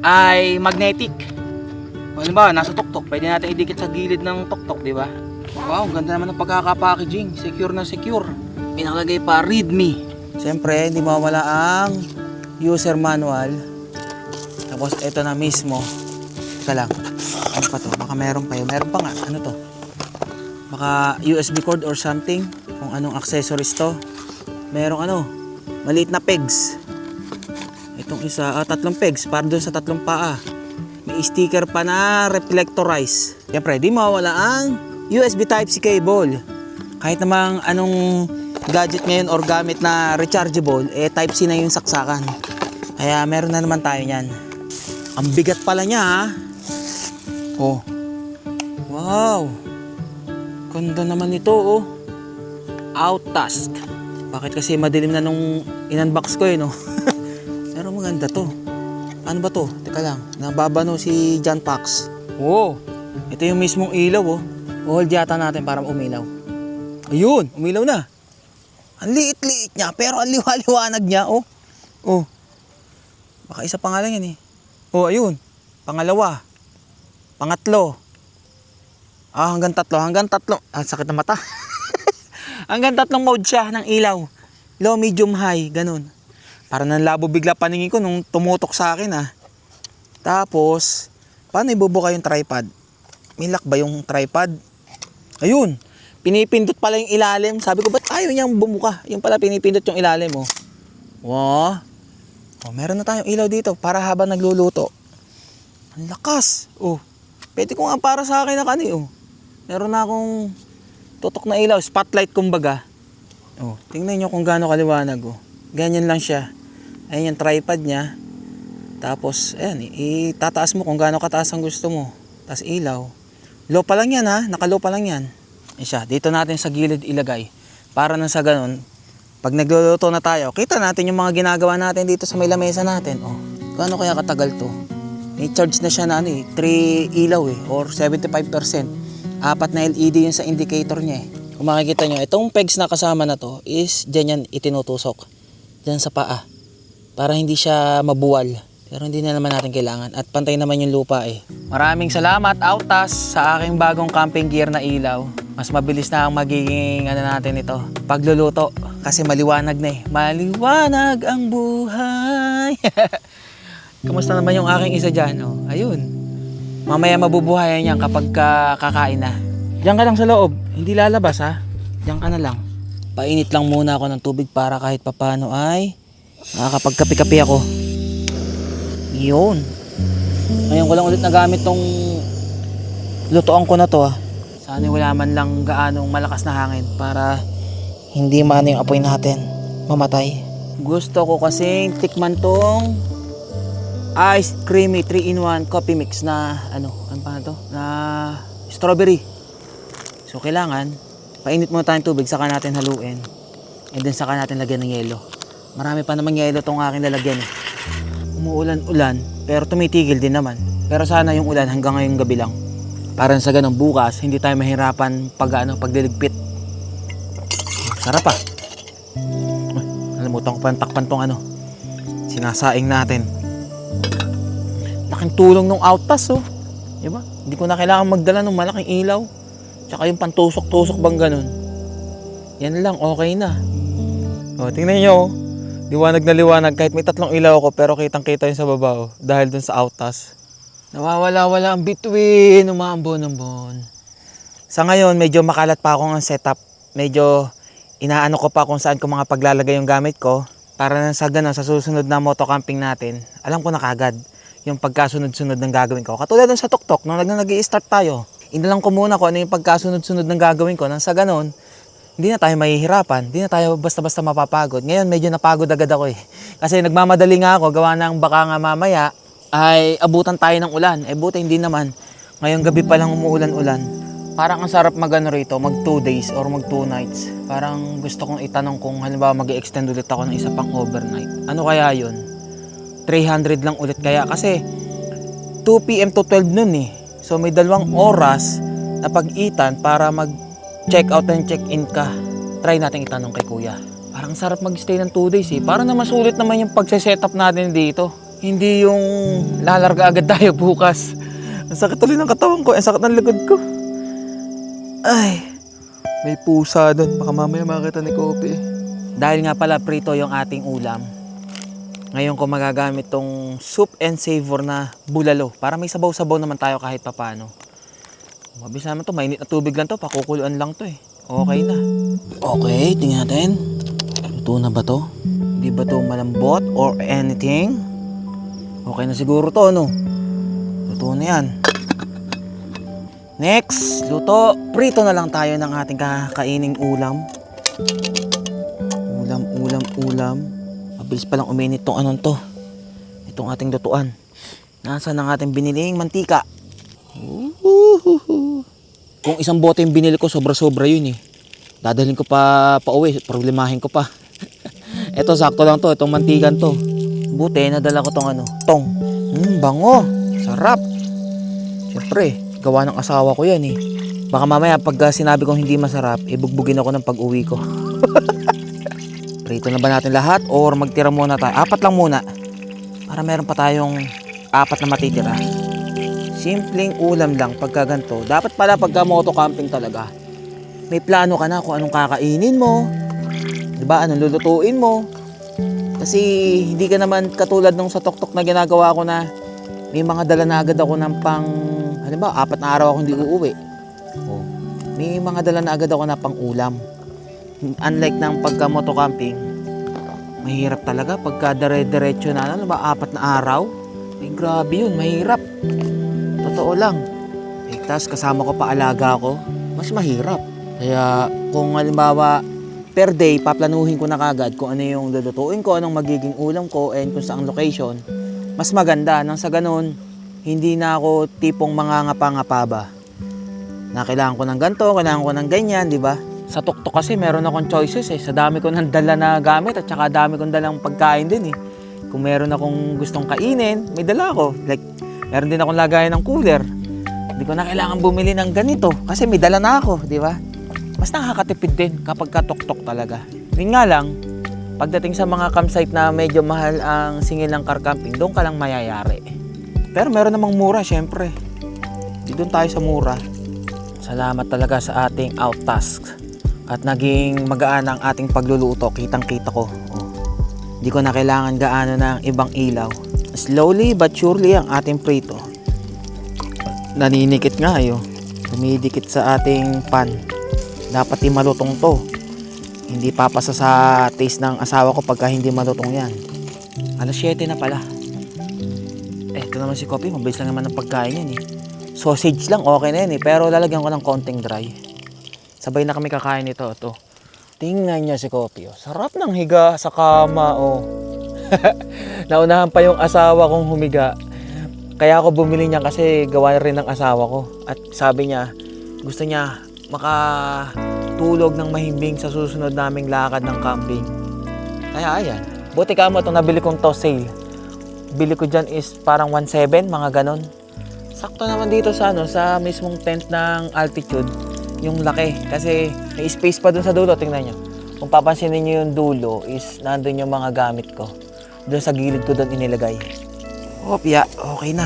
ay magnetic. Halimbawa, nasa tuktok, pwede natin idikit sa gilid ng tuktok, di ba? Wow, ganda naman ng pagkaka-packaging. Secure na secure. Pinakalagay pa, read me. Siyempre, hindi mawala ang user manual. Tapos ito na mismo. Teka lang. Ano pa to? Baka meron pa yun. Meron pa nga. Ano to? Baka USB cord or something. Kung anong accessories to. Merong ano. Maliit na pegs. Itong isa. 3 pegs. Para doon sa 3 paa. May sticker pa na reflectorize. Siyempre, di mawala ang USB Type-C cable. Kahit namang anong gadget ngayon or gamit na rechargeable, Type-C na yung saksakan. Kaya meron na naman tayo niyan. Ang bigat pala niya ha. Oh. Wow. Ganda naman ito oh. Outtask. Bakit kasi madilim na nung in-unbox ko no? Pero maganda to. Ano ba to? Teka lang. Nababano si John Pax. Wow. Ito yung mismong ilaw oh. Hold yata natin para umilaw. Ayun. Umilaw na. Ang liit-liit niya pero ang liwa-liwanag niya oh. Oh. Baka isa pa nga lang yan Oh, ayun. Pangalawa. Pangatlo. Hanggang 3. Sakit na mata. Hanggang 3 mode siya ng ilaw. Low, medium, high. Ganun. Para nanlabo bigla paningin ko nung tumutok sa akin Tapos, paano ibubuka yung tripod? May lock ba yung tripod? Ayun. Pinipindot pala yung ilalim. Sabi ko, ba't ayaw niyang bumuka? Yung pala pinipindot yung ilalim Wow. Meron na tayong ilaw dito para habang nagluluto. Ang lakas. Pwede ko nga para sa akin na Meron na akong tutok na ilaw, spotlight kumbaga. Tingnan nyo kung gaano kaliwanag Ganyan lang siya. Ayan yung tripod niya. Tapos, ayan, itataas mo kung gaano kataas ang gusto mo. Tapos ilaw. Low pa lang yan naka-low pa lang yan. Siya, dito natin sa gilid ilagay. Para nang sa ganun, pag nagluluto na tayo, kita natin yung mga ginagawa natin dito sa may lamesa natin. Gaano kaya katagal to? May charge na siya na 3 ilaw or 75%. 4 na LED yung sa indicator niya Kung makikita nyo, itong pegs na kasama na to is dyan yan itinutusok. Dyan sa paa. Para hindi siya mabuwal. Pero hindi na naman natin kailangan. At pantay naman yung lupa Maraming salamat Outtask sa aking bagong camping gear na ilaw. Mas mabilis na ang magiging natin ito. Pagluluto. Kasi maliwanag na Maliwanag ang buhay. Kamusta naman yung aking isa dyan? Ayun. Mamaya mabubuhayan yan kapag kakain na. Diyan ka lang sa loob. Hindi lalabas Diyan ka na lang. Painit lang muna ako ng tubig para kahit papano ay nakakapagkape-kape ako. Yun. Ngayon ko lang ulit nagamit tong lutoan ko na to Sana wala man lang gaanong malakas na hangin para hindi maano yung apoy natin mamatay. Gusto ko kasing tikman tong iced creamy 3-in-1 coffee mix na ano pa to? Na strawberry. So kailangan painit muna tayong tubig saka natin haluin. And then saka natin lagyan ng yelo. Marami pa namang yelo tong aking lalagyan Umuulan-ulan pero tumitigil din naman. Pero sana yung ulan hanggang ngayong gabi lang. Para sa ganun bukas hindi tayo mahirapan pagdiligpit. Sarap Nalimutan ko pa takpan tong sinasaing natin. Laking tulong ng Outtask diba? Hindi ko na kailangan magdala ng malaking ilaw. Tsaka yung pantusok-tusok bang ganun. Yan lang, okay na. Tingnan nyo liwanag na liwanag kahit may 3 ilaw ako pero kitang-kita yung sa baba dahil dun sa Outtask. Nawawala-wala ang bituin, umaambon-ambon. Sa ngayon, medyo makalat pa akong setup. Medyo inaano ko pa kung saan ko mga paglalagay yung gamit ko. Para na sa susunod na motocamping natin, alam ko na kagad yung pagkasunod-sunod ng gagawin ko. Katulad dun sa tuktok, nung nag-i-start tayo, inalang ko muna kung ano yung pagkasunod-sunod ng gagawin ko. Nang sa ganon, hindi na tayo mahihirapan. Hindi na tayo basta-basta mapapagod. Ngayon, medyo napagod agad ako Kasi nagmamadali nga ako, gawa ng baka nga mamaya, ay abutan tayo ng ulan. Buti hindi naman. Ngayong gabi pa lang umuulan-ulan. Parang ang sarap rito, mag 2 days or mag 2 nights. Parang gusto kong itanong kung halimbawa mag-i-extend ulit ako ng isa pang overnight. Ano kaya yun? 300 lang ulit kaya kasi 2 PM to 12 noon So may 2 oras na pag-itan para mag-check out and check in ka. Try natin itanong kay kuya. Parang sarap mag-stay ng 2 days Para na masulit naman yung pagse-setup natin dito. Hindi yung lalarga agad tayo bukas. Ang sakit tuloy ng katawan ko. Ang sakit ng likod ko. Ay, may pusa doon. Baka mamaya makita ni Kopi. Dahil nga pala prito yung ating ulam. Ngayon ko magagamit tong soup and savor na bulalo. Para may sabaw-sabaw naman tayo kahit papano. Mabilis naman to, mainit na tubig lang to, pakukuluan lang to eh. Okay na. Okay, tingnan natin. Luto na ba to? Hindi ba to malambot or anything? Okay na siguro to, no? Luto na yan. Next, luto. Prito na lang tayo ng ating kakaining ulam. Ulam. Mabilis palang uminit tong anong to. Itong ating lutuan. Nasaan ang ating biniling mantika? Kung isang bote yung binili ko, sobra-sobra yun eh. Dadalhin ko pa uwi, problemahin ko pa. Ito, sakto lang to, itong mantikan to. Buti, nadala ko tong tong. Bango. Sarap. Siyempre, gawa ng asawa ko yan eh. Baka mamaya, pag sinabi kong hindi masarap, ibugbugin ako ng pag-uwi ko. Prito na ba natin lahat or magtira muna tayo? 4 lang muna. Para meron pa tayong 4 na matitira. Simpleng ulam lang pagka ganito. Dapat pala pagka moto camping talaga, may plano ka na kung anong kakainin mo. Diba? Anong lulutuin mo. Kasi hindi ka naman katulad nung sa tuktok na ginagawa ko na may mga dala na agad ako ng pang, halimbawa 4 na araw ako hindi uuwi. May mga dala na agad ako na pang ulam. Unlike ng pagka moto camping, mahirap talaga pagka dire-diretso na 4 na araw. Grabe yun, mahirap. Totoo lang. Tapos kasama ko pa alaga ko, mas mahirap. Kaya kung halimbawa per day, paplanuhin ko na kagad kung ano yung lulutuin ko, anong magiging ulam ko, and kung saang location, mas maganda. Nang sa ganun, hindi na ako tipong mangangapa-ngapa ba. Na kailangan ko ng ganito, kailangan ko ng ganyan, di ba? Sa tuktok kasi meron akong choices eh. Sa dami ko ng dala na gamit at saka dami kong dalang pagkain din eh. Kung meron akong gustong kainin, may dala ako. Like, meron din akong lagayan ng cooler. Hindi ko na kailangan bumili ng ganito kasi may dala na ako, di ba? Mas nakakatipid din kapag katuktok talaga. Yun nga lang, pagdating sa mga campsite na medyo mahal ang singil ng car camping, doon ka lang mayayari. Pero meron namang mura, syempre. Di doon tayo sa mura. Salamat talaga sa ating outtask. At naging magaan ang ating pagluluto, kitang-kita ko. Hindi ko na kailangan gaano ng ibang ilaw. Slowly but surely ang ating prito. Naninikit nga ayo. Dumidikit sa ating pan. Dapat malutong to. Hindi papasa sa taste ng asawa ko pagka hindi malutong yan. 7:00 na pala. Ito naman si Kopi, mabilis lang naman ng pagkain yan eh. Sausage lang, okay na yan eh. Pero lalagyan ko ng konting dry. Sabay na kami kakain nito. Ito. Tingnan niya si Kopi. Oh. Sarap ng higa sa kama. Oh. Naunahan pa yung asawa kong humiga. Kaya ako bumili niya kasi gawa rin ng asawa ko. At sabi niya, gusto niya makatulog ng mahimbing sa susunod naming lakad ng camping. Kaya ayan. Buti ka mo itong nabili kong to sale. Bili ko dyan is parang 1.7, mga ganon. Sakto naman dito sa sa mismong tent ng altitude. Yung laki. Kasi may space pa dun sa dulo. Tingnan nyo. Kung papansinin nyo yung dulo is nandun yung mga gamit ko. Doon sa gilid ko doon inilagay. Opya, okay na.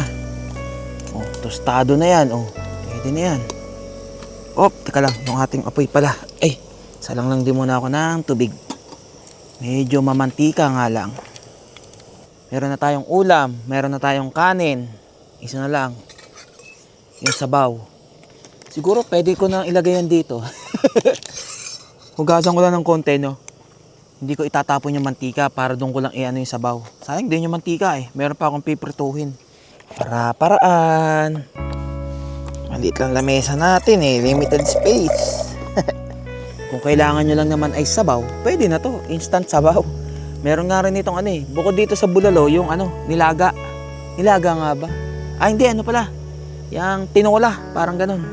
Oh, tostado na yan. Oh, pwede na yan. Teka lang. Yung ating apoy pala. Salang lang din muna ako ng tubig. Medyo mamantika nga lang. Meron na tayong ulam. Meron na tayong kanin. Isa na lang. Yung sabaw. Siguro pwede ko nang ilagay yan dito. Hugasan ko lang ng konti, no? Hindi ko itatapon yung mantika para doon ko lang yung sabaw. Sayang din yung mantika eh. Meron pa akong piprituhin. Para-paraan. Maliit lang lamesa natin eh. Limited space. Kung kailangan nyo lang naman ay sabaw, pwede na to. Instant sabaw. Meron nga rin itong bukod dito sa bulalo, yung nilaga. Nilaga nga ba? Hindi, pala. Yang tinola, parang ganun.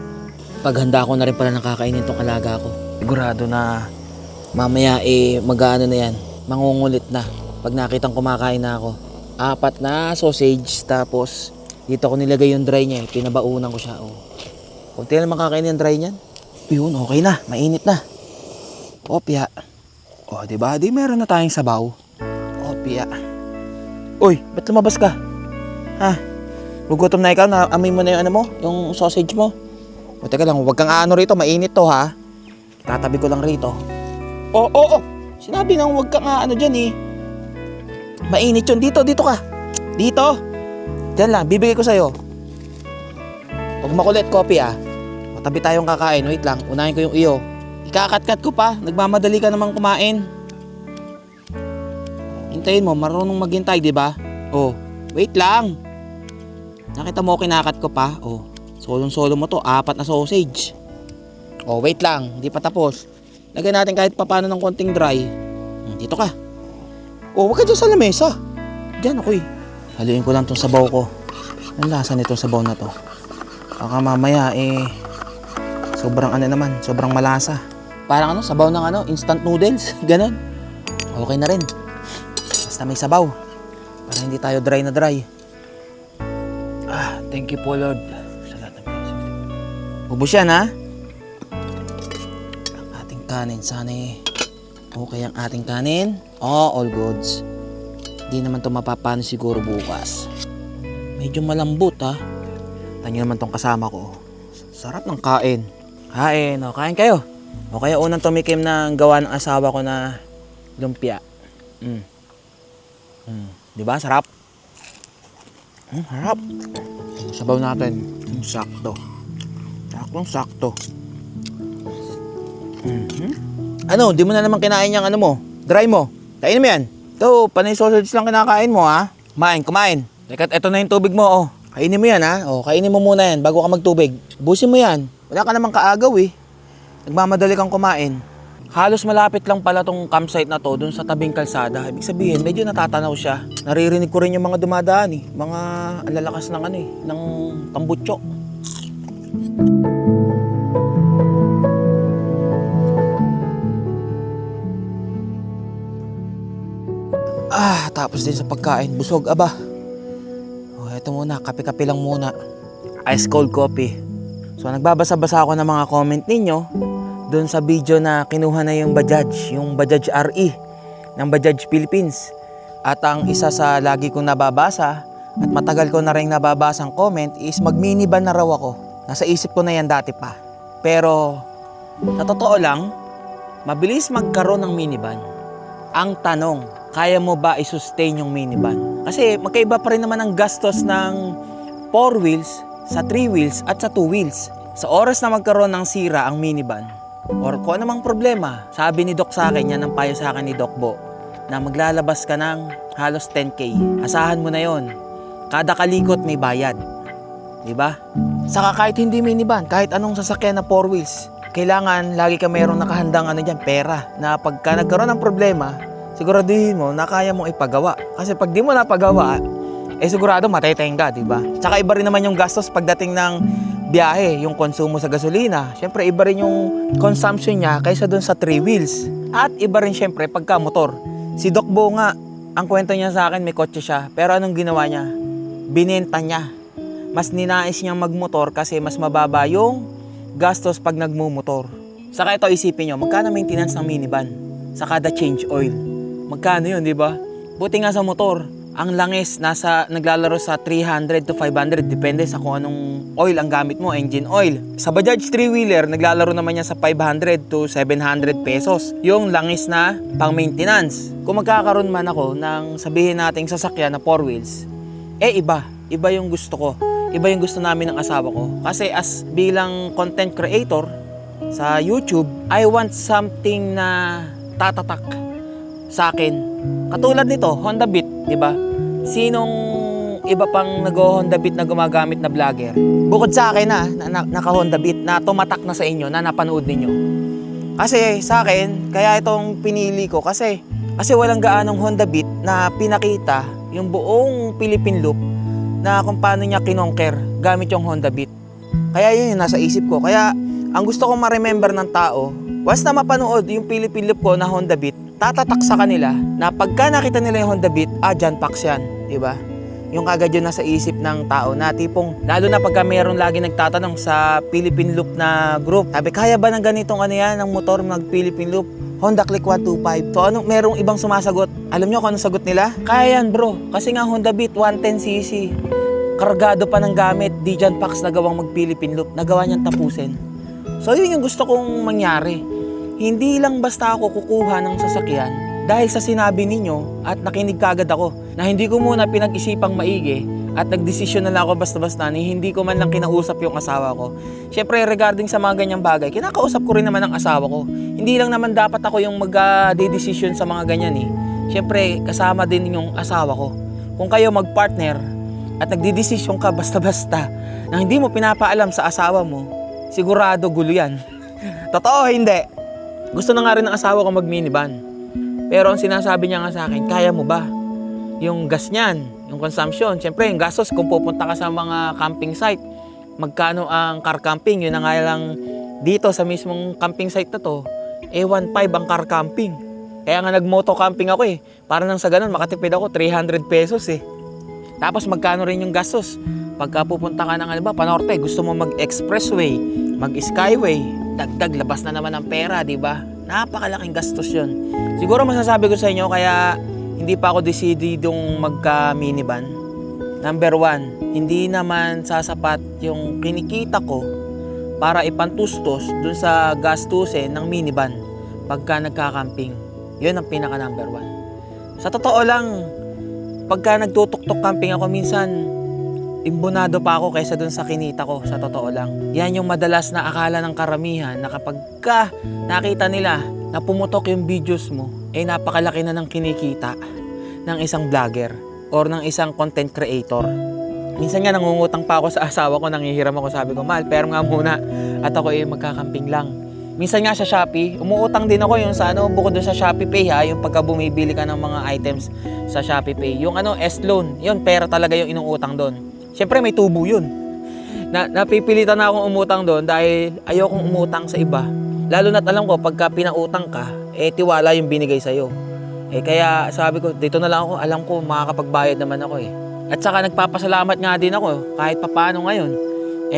Paghanda ko na rin pala ng kakainin itong alaga ko. Sigurado na mamaya mag-ano na yan. Mangungulit na. Pag nakitang kumakain na ako. 4 na sausage. Tapos dito ko nilagay yung dry niya. Pinabaunan ko siya. Kunti na makakain yung dry niyan. Yun, okay na. Mainit na. Opya. Diba? Di meron na tayong sabaw. Opya. Uy, ba't lumabas ka? Ha? Gugutom na ikaw? Amoy mo na yung yung sausage mo? Teka lang, huwag kang rito, mainit to ha. Tatabi ko lang rito. Sinabi nang huwag kang dyan eh. Mainit yun. Dito ka. Dito. Diyan lang, bibigay ko sa'yo. Huwag makulit, coffee ah. Matabi tayong kakain. Wait lang, unahin ko yung iyo. Ikakat-kat ko pa. Nagmamadali ka namang kumain. Hintayin mo, marunong maghintay, di ba? Oh, wait lang. Nakita mo kinakat ko pa? Oh, solong-solo mo to. 4 na sausage. Oh, wait lang. Hindi pa tapos. Lagyan natin kahit papano ng konting dry. Dito ka. Oh, huwag ka dyan sa lamesa. Diyan ako eh. Haluin ko lang tong sabaw ko. Ang lasa nitong sabaw na to. Baka mamaya sobrang sobrang malasa. Parang sabaw ng instant noodles. Ganon. Okay na rin. Basta may sabaw. Para hindi tayo dry na dry. Thank you po Lord. Salamat. Ubus yan ha. Ang ating kanin. Sana okay ang ating kanin. All goods. Di naman to mapapano siguro bukas. Medyo malambot ha. Tanyo naman tong kasama ko. Sarap ng kain. Kain. O, kain kayo. O kaya unang tumikim ng gawa ng asawa ko na lumpia. Diba? Sarap. Harap. Sabaw natin. Sakto. Sakto. Ano? Di mo na naman kinain yung mo? Dry mo. Kainin mo yan. Ito, panay sausage lang kinakain mo ha. Kumain. Teka, eto na yung tubig mo oh. Kainin mo yan ha. Oh, kainin mo muna yan bago ka magtubig. Busin mo yan. Wala ka namang kaagaw eh. Nagmamadali kang kumain. Halos malapit lang pala tong campsite na to dun sa tabing kalsada. Ibig sabihin, medyo natatanaw siya. Naririnig ko rin yung mga dumadaan eh. Mga alalakas ng ng tambutso. Tapos din sa pagkain, busog aba. Oh, eto muna, kape-kape lang muna. Ice cold coffee. So nagbabasa-basa ako ng mga comment ninyo doon sa video na kinuha na yung Bajaj RE ng Bajaj Philippines. At ang isa sa lagi kong nababasa at matagal ko na rin nababasang comment is mag-minivan na raw ako. Nasa isip ko na yan dati pa. Pero sa totoo lang, mabilis magkaroon ng minivan. Ang tanong, kaya mo ba i-sustain yung minivan? Kasi magkaiba pa rin naman ang gastos ng 4 wheels sa 3 wheels at sa 2 wheels. Sa oras na magkaroon ng sira ang minivan or kung anumang problema, sabi ni Doc sa akin, yan ang payo sa akin ni Doc Bo, na maglalabas ka ng halos 10K. Asahan mo na yon. Kada kalikot may bayad. Diba? Saka kahit hindi minivan, kahit anong sasakyan na 4 wheels, kailangan lagi ka mayroong nakahandang pera na pagka nagkaroon ng problema, siguraduhin mo na kaya mong ipagawa. Kasi pag di mo napagawa, sigurado mateteng ka, diba? Tsaka iba rin naman yung gastos pagdating ng biyahe, yung konsumo sa gasolina. Siyempre, iba rin yung consumption niya kaysa dun sa 3 wheels. At iba rin siyempre pagka motor. Si Doc Bo nga, ang kwento niya sa akin, may kotse siya. Pero anong ginawa niya? Binenta niya. Mas ninais niyang magmotor kasi mas mababa yung gastos pag nagmumotor. Saka ito isipin nyo, magkano maintenance ng minivan? Sa kada change oil. Magkano yun, di ba? Buti nga sa motor, ang langis naglalaro sa 300 to 500 depende sa kung anong oil ang gamit mo, engine oil. Sa Bajaj 3-wheeler, naglalaro naman yan sa 500 to 700 pesos. Yung langis na pang maintenance. Kung magkakaroon man ako ng sabihin nating sasakyan na 4 wheels, iba yung gusto ko. Iba yung gusto namin ng asawa ko. Kasi as bilang content creator sa YouTube, I want something na tatatak sa akin. Katulad nito, Honda Beat, di ba? Sinong iba pang nag-Honda Beat na gumagamit na vlogger? Bukod sa akin na naka-Honda Beat na tumatak na sa inyo, na napanood ninyo. Kasi sa akin, kaya itong pinili ko kasi walang gaanong Honda Beat na pinakita yung buong Philippine Loop na kung paano niya kinonquer gamit yung Honda Beat. Kaya yun yung nasa isip ko. Kaya ang gusto kong ma-remember ng tao, once na mapanood yung Philippine Loop ko na Honda Beat, tatatak sa kanila na pagka nakita nila yung Honda Beat, John Pax yan, di ba? Yung kagad yun nasa isip ng tao na tipong, lalo na pagka mayroon lagi nagtatanong sa Philippine Loop na group, sabi, kaya ba ng ganitong ng motor mag Philippine Loop? Honda Click 125. So merong ibang sumasagot. Alam nyo kung anong sagot nila? Kaya yan bro, kasi nga Honda Beat 110cc. Kargado pa ng gamit, di John Pax na gawang mag Philippine Loop, nagawa niyang tapusin. So yun yung gusto kong mangyari. Hindi lang basta ako kukuha ng sasakyan dahil sa sinabi ninyo at nakinig kagad ako na hindi ko muna pinag-isipang maigi at nagdesisyon na lang ako basta-basta ni hindi ko man lang kinausap yung asawa ko. Syempre regarding sa mga ganyang bagay, kinakausap ko rin naman ang asawa ko. Hindi lang naman dapat ako yung mag-decision sa mga ganyan eh. Syempre kasama din yung asawa ko. Kung kayo mag-partner at nagdidesisyon ka basta-basta na hindi mo pinapaalam sa asawa mo, sigurado gulo yan. Totoo, hindi. Gusto na nga rin ng asawa ko mag-minivan. Pero ang sinasabi niya nga sa akin, kaya mo ba? Yung gas niyan, yung consumption, syempre yung gastos kung pupunta ka sa mga camping site, magkano ang car camping, yun na nga lang dito sa mismong camping site na to, 1.5 ang car camping. Kaya nga nag-moto camping ako eh, para nang sa ganun makatipid ako 300 pesos eh. Tapos magkano rin yung gastos, pagka pupunta ka ng Panorte, gusto mo mag-expressway, mag-skyway, dagdag labas na naman ang pera, di ba? Napakalaking gastos yun. Siguro masasabi ko sa inyo, kaya hindi pa ako decididong magka-minivan. Number 1, hindi naman sasapat yung kinikita ko para ipantustos dun sa gastusin ng minivan pagka nagka-camping. Yun ang pinaka number 1. Sa totoo lang, pagka nagtutok-tok camping ako minsan, imbonado pa ako kaysa dun sa kinita ko, sa totoo lang. Yan yung madalas na akala ng karamihan na kapag ka nakita nila na pumutok yung videos mo, napakalaki na ng kinikita ng isang vlogger or ng isang content creator. Minsan nga nangungutang pa ako sa asawa ko, nangihiram ako, sabi ko, mahal, pero nga muna at ako magkakamping lang. Minsan nga sa Shopee, umuutang din ako yung sa bukod doon sa Shopee Pay yung pagka bumibili ka ng mga items sa Shopee Pay. Yung S-loan, yun, pera talaga yung inuutang doon. Siyempre may tubo yun. Napipilitan na akong umutang doon dahil ayokong umutang sa iba. Lalo na't alam ko, pagka pinautang ka, tiwala yung binigay sa'yo. Kaya sabi ko, dito na lang ako, alam ko makakapagbayad naman ako eh. At saka nagpapasalamat nga din ako, kahit papaano ngayon,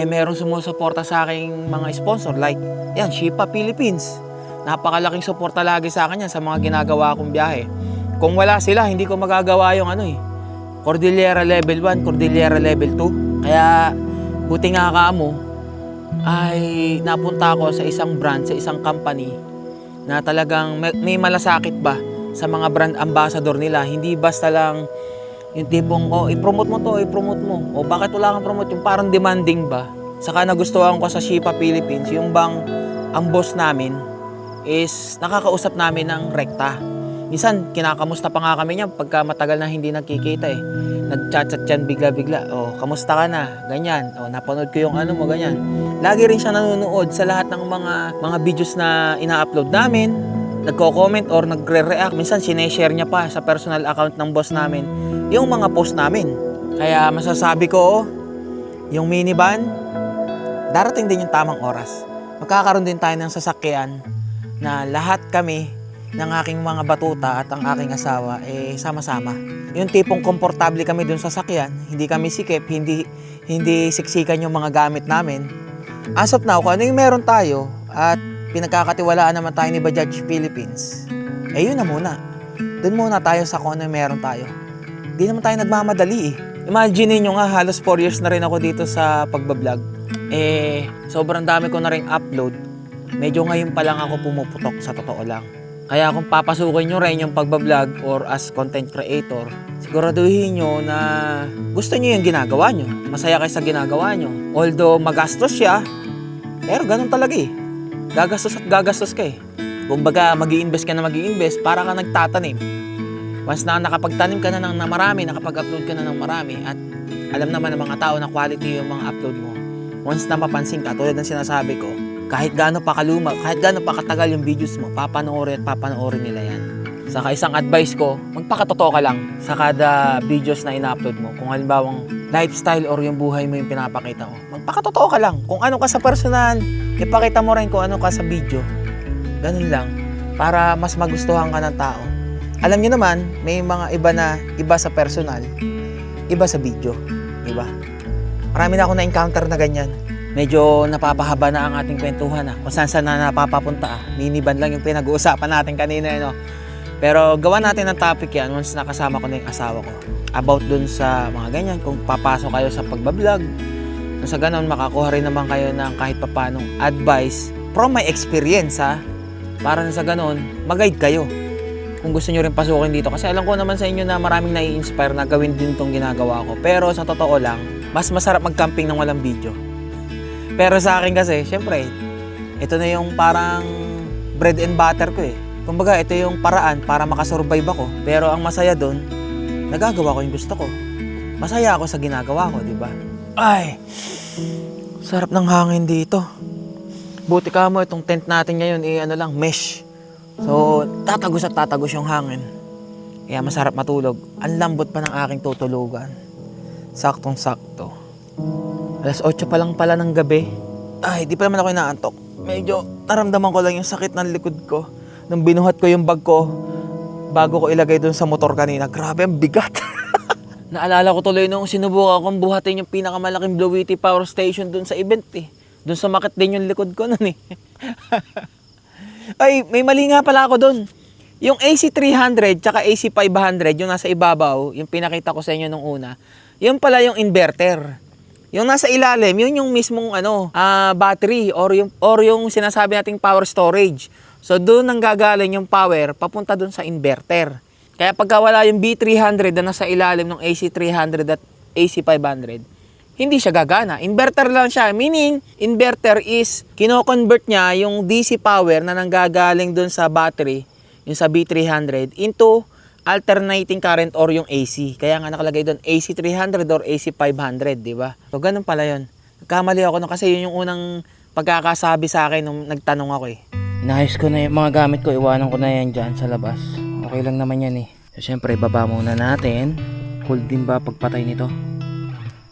merong sumusuporta sa aking mga sponsor like, yan, Shipa Philippines. Napakalaking suporta lagi sa akin yan sa mga ginagawa kong biyahe. Kung wala sila, hindi ko magagawa yung Cordillera Level 1, Cordillera Level 2. Kaya, buti nga kaamo, ay napunta ako sa isang brand, sa isang company na talagang may malasakit ba sa mga brand ambassador nila. Hindi basta lang yung tipong, i-promote mo to, i-promote mo. O bakit wala kang promote? Yung parang demanding ba? Saka nagustuhan ko sa Shipa Philippines, yung bang ang boss namin is nakakausap namin ng rekta. Minsan, kinakamusta pa nga kami niya pagka matagal na hindi nagkikita eh. Nag-chat-chat yan bigla-bigla. Kamusta ka na? Ganyan. Napanood ko yung mo, ganyan. Lagi rin siya nanonood sa lahat ng mga videos na ina-upload namin. Nagko-comment or nagre-react. Minsan, sineshare niya pa sa personal account ng boss namin yung mga post namin. Kaya masasabi ko, yung minivan, darating din yung tamang oras. Magkakaroon din tayo ng sasakyan na lahat kami ng aking mga batuta at ang aking asawa sama-sama. Yung tipong komportable kami dun sa sakyan, hindi kami sikip, hindi siksikan yung mga gamit namin. As of now, kung ano yung meron tayo at pinagkakatiwalaan naman tayo ni Bajaj Philippines, yun na muna. Dun muna tayo sa kung ano yung meron tayo. Hindi naman tayo nagmamadali eh. Imagine nyo nga, halos 4 years na rin ako dito sa pagbablog. Sobrang dami ko na rin upload. Medyo ngayon pa lang ako pumuputok, sa totoo lang. Kaya kung papasukin nyo rin yung pagbablog or as content creator, siguraduhin nyo na gusto nyo yung ginagawa nyo. Masaya kayo sa ginagawa nyo. Although magastos siya, pero ganun talaga eh. Gagastos at gagastos ka eh. Kumbaga, mag-i-invest ka na mag-i-invest para ka nagtatanim. Once na nakapagtanim ka na ng marami, nakapag-upload ka na ng marami, at alam naman ng mga tao na quality yung mga upload mo, once na mapansin ka, tulad ng sinasabi ko, kahit gaano pa kaluma, kahit gaano pa katagal yung videos mo, papanoorin nila yan. Saka isang advice ko, magpakatotoo ka lang sa kada videos na ina-upload mo. Kung halimbawang lifestyle or yung buhay mo yung pinapakita mo, magpakatotoo ka lang. Kung ano ka sa personal, ipakita mo rin kung ano ka sa video. Ganun lang. Para mas magustuhan ka ng tao. Alam niyo naman, may mga iba sa personal, iba sa video. Diba? Marami na ako na-encounter na ganyan. Medyo napapahaba na ang ating kwentuhan kung saan na napapapunta. Minivan lang yung pinag-uusapan natin kanina. Pero gawa natin ng topic yan once nakasama ko na yung asawa ko. About dun sa mga ganyan, kung papasok kayo sa pagbablog. Sa ganon, makakuha rin naman kayo ng kahit papanong advice from my experience Para sa ganon, mag-guide kayo. kung gusto nyo rin pasukin dito. Kasi alam ko naman sa inyo na maraming nai-inspire na gawin din tong ginagawa ko. Pero sa totoo lang, mas masarap mag-camping ng walang video. Pero sa akin kasi, syempre, ito na yung parang bread and butter ko eh. Kumbaga, ito yung paraan para makasurvive ako. Pero ang masaya doon, nagagawa ko yung gusto ko. Masaya ako sa ginagawa ko, di ba? Ay, sarap ng hangin dito. Buti ka mo, itong tent natin ngayon, mesh. So, tatagos at tatagos yung hangin. Kaya masarap matulog. Ang lambot pa ng aking tutulugan. Saktong-sakto. Alas 8 pa lang pala ng gabi. Ay, di pa naman ako inaantok. Medyo naramdaman ko lang yung sakit ng likod ko. Nung binuhat ko yung bag ko, bago ko ilagay dun sa motor kanina. Grabe, ang bigat. Naalala ko tuloy nung sinubukan kong buhatin yung pinakamalaking Blue Witty Power Station dun sa event eh. Dun sumakit din yung likod ko nun eh. Ay, may mali nga pala ako dun. Yung AC300 tsaka AC500, yung nasa ibabaw, yung pinakita ko sa inyo nung una, yun pala yung inverter. Yung nasa ilalim, yun yung mismong battery or yung sinasabi nating power storage. So doon nang gagaling yung power papunta doon sa inverter. Kaya pagka wala yung B300 na nasa ilalim ng AC300 at AC500, hindi siya gagana. Inverter lang siya. Meaning, inverter is kino-convert niya yung DC power na nanggagaling doon sa battery, yung sa B300, into alternating current or yung AC. Kaya nga nakalagay doon AC300 or AC500, di ba? So, ganun pala yun. Nagkamali ako kasi yun yung unang pagkakasabi sa akin nung nagtanong ako eh. Inayos ko na yung mga gamit ko, iwanan ko na yan dyan sa labas. Okay lang naman yan eh. So, syempre, baba muna natin. Hold din ba pagpatay nito?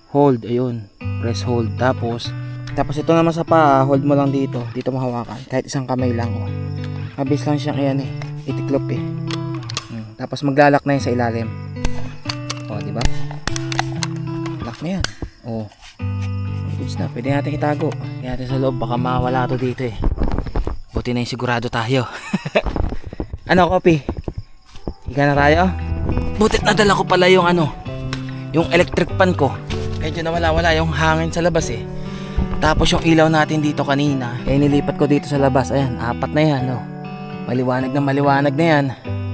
Hold, ayun. Press hold. Tapos ito naman sa paa, hold mo lang dito. Dito mo hawakan. Kahit isang kamay lang, oh. Mabilis lang siyang yan eh. Itiklop eh. Tapos maglalak na yun sa ilalim. O, di ba? Lock na yan. O. Goods na. Pwede natin itago. Kaya natin sa loob. Baka mawala to dito eh. Buti na yung sigurado tayo. Ano, Kopi? Higa na tayo? Butit nadala ko pala yung yung electric pan ko. Medyo nawala-wala yung hangin sa labas eh. Tapos yung ilaw natin dito kanina, nilipat ko dito sa labas. Ayan, 4 na yan, oh. Maliwanag na yan.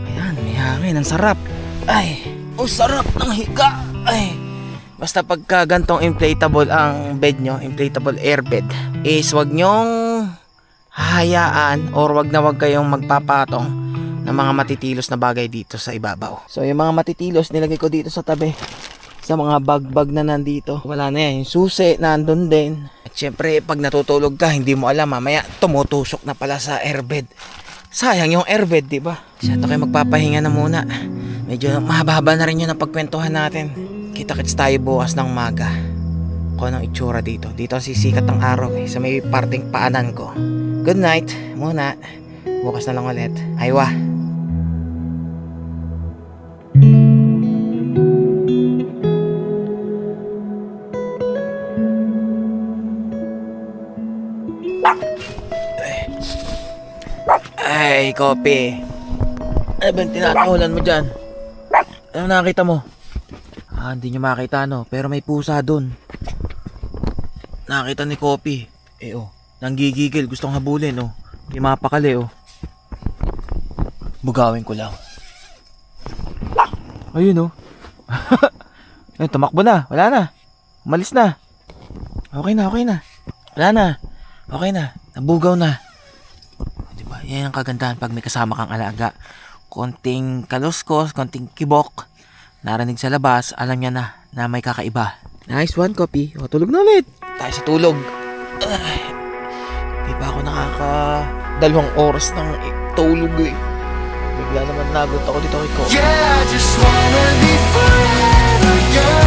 Ayan, may hangin, ang sarap. Ay, sarap ng higa. Ay, basta pagka gantong inflatable ang bed nyo, inflatable airbed, is wag nyong hahayaan or wag kayong magpapatong ng mga matitilos na bagay dito sa ibabaw. So yung mga matitilos nilagay ko dito sa tabi. Sa mga bag na nandito, wala na yan. Yung susi, nandun din. At syempre, pag natutulog ka, hindi mo alam, mamaya tumutusok na pala sa airbed. Sayang yung airbed, di ba? Siya, kayo magpapahinga na muna. Medyo mahaba na rin yun ang pagkwentuhan natin. Kita-kits tayo bukas ng umaga. Kung anong itsura dito. Dito sisikat ang araw eh, sa may parting paanan ko. Good night muna. Bukas na lang ulit. Aywa. Ay, Kopi. Ano ba yung tinatahulan mo dyan? Ano nakakita mo? Hindi nyo makita pero may pusa dun. Nakita ni Kopi. Nanggigigil, gustong habulin Hindi mapakali Bugawin ko lang. Ayun Ayun, tumakbo na, wala na. Umalis na. Okay na. Wala na. Okay na, nabugaw na. Yan ang kagandahan pag may kasama kang alaga. Konting kaluskos, konting kibok, narinig sa labas, alam niya na may kakaiba. Nice one, Kopi. Tulog na ulit. Tayo sa tulog. Di ba ako nakaka-2 oras ng tulog eh. Bigla naman nagot ako dito kay Kopi. Yeah, I just wanna be forever young.